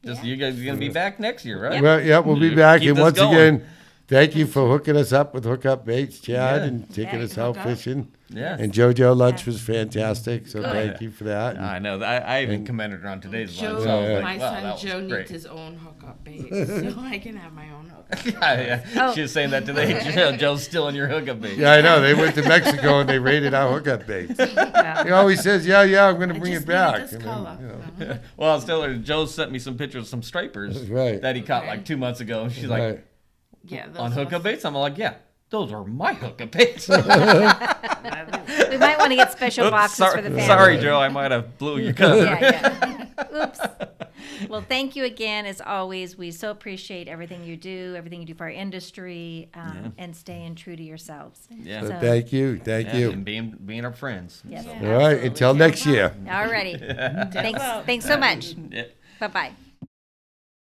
Speaker 3: just
Speaker 1: Yeah.
Speaker 3: you guys are gonna be back next year, right?
Speaker 2: Well, yeah, we'll be back.
Speaker 3: Keep
Speaker 2: And
Speaker 3: this
Speaker 2: once
Speaker 3: going.
Speaker 2: again, thank you for hooking us up with Hookup Baits, Chad,
Speaker 3: Yeah.
Speaker 2: and taking
Speaker 1: Yeah,
Speaker 2: us out
Speaker 4: hook up.
Speaker 2: fishing.
Speaker 3: Yeah.
Speaker 2: And Jojo lunch was fantastic, so
Speaker 1: Good.
Speaker 2: thank you for that.
Speaker 3: I know. I even commented on today's
Speaker 4: Joe,
Speaker 3: one. So I was like,
Speaker 4: my
Speaker 3: wow,
Speaker 4: son
Speaker 3: that was
Speaker 4: Joe
Speaker 3: great.
Speaker 4: needs his own hookup bait, so I can have my own hookup.
Speaker 3: Yeah.
Speaker 1: Oh.
Speaker 3: She was saying that today. Joe's still in your hookup bait.
Speaker 2: Yeah, I know. They went to Mexico and they raided our hookup baits.
Speaker 1: Yeah.
Speaker 2: He always says, yeah, I'm going to
Speaker 4: I
Speaker 2: bring
Speaker 4: just
Speaker 2: it back.
Speaker 4: needed this
Speaker 2: And then,
Speaker 4: color.
Speaker 2: you know.
Speaker 3: Well, I was telling her, Joe sent me some pictures of some stripers
Speaker 2: Right.
Speaker 3: that he caught like 2 months ago. And she's like,
Speaker 2: Right.
Speaker 4: Yeah, those
Speaker 3: on hookup
Speaker 4: ones-
Speaker 3: baits? I'm like, yeah, those are my hookup baits.
Speaker 1: We might want to get special boxes for the family.
Speaker 3: Sorry, Joe, I might have blew your cover.
Speaker 1: Yeah. Oops. Well, thank you again, as always. We so appreciate everything you do for our industry, and staying true to yourselves.
Speaker 3: Yeah.
Speaker 2: So
Speaker 1: So-
Speaker 2: thank you. Thank
Speaker 3: Yeah,
Speaker 2: you.
Speaker 3: and being our friends.
Speaker 1: Yes.
Speaker 4: Yeah.
Speaker 2: All right.
Speaker 1: Absolutely.
Speaker 2: Until next year.
Speaker 1: All righty. Thanks so much.
Speaker 3: Yeah.
Speaker 1: Bye-bye.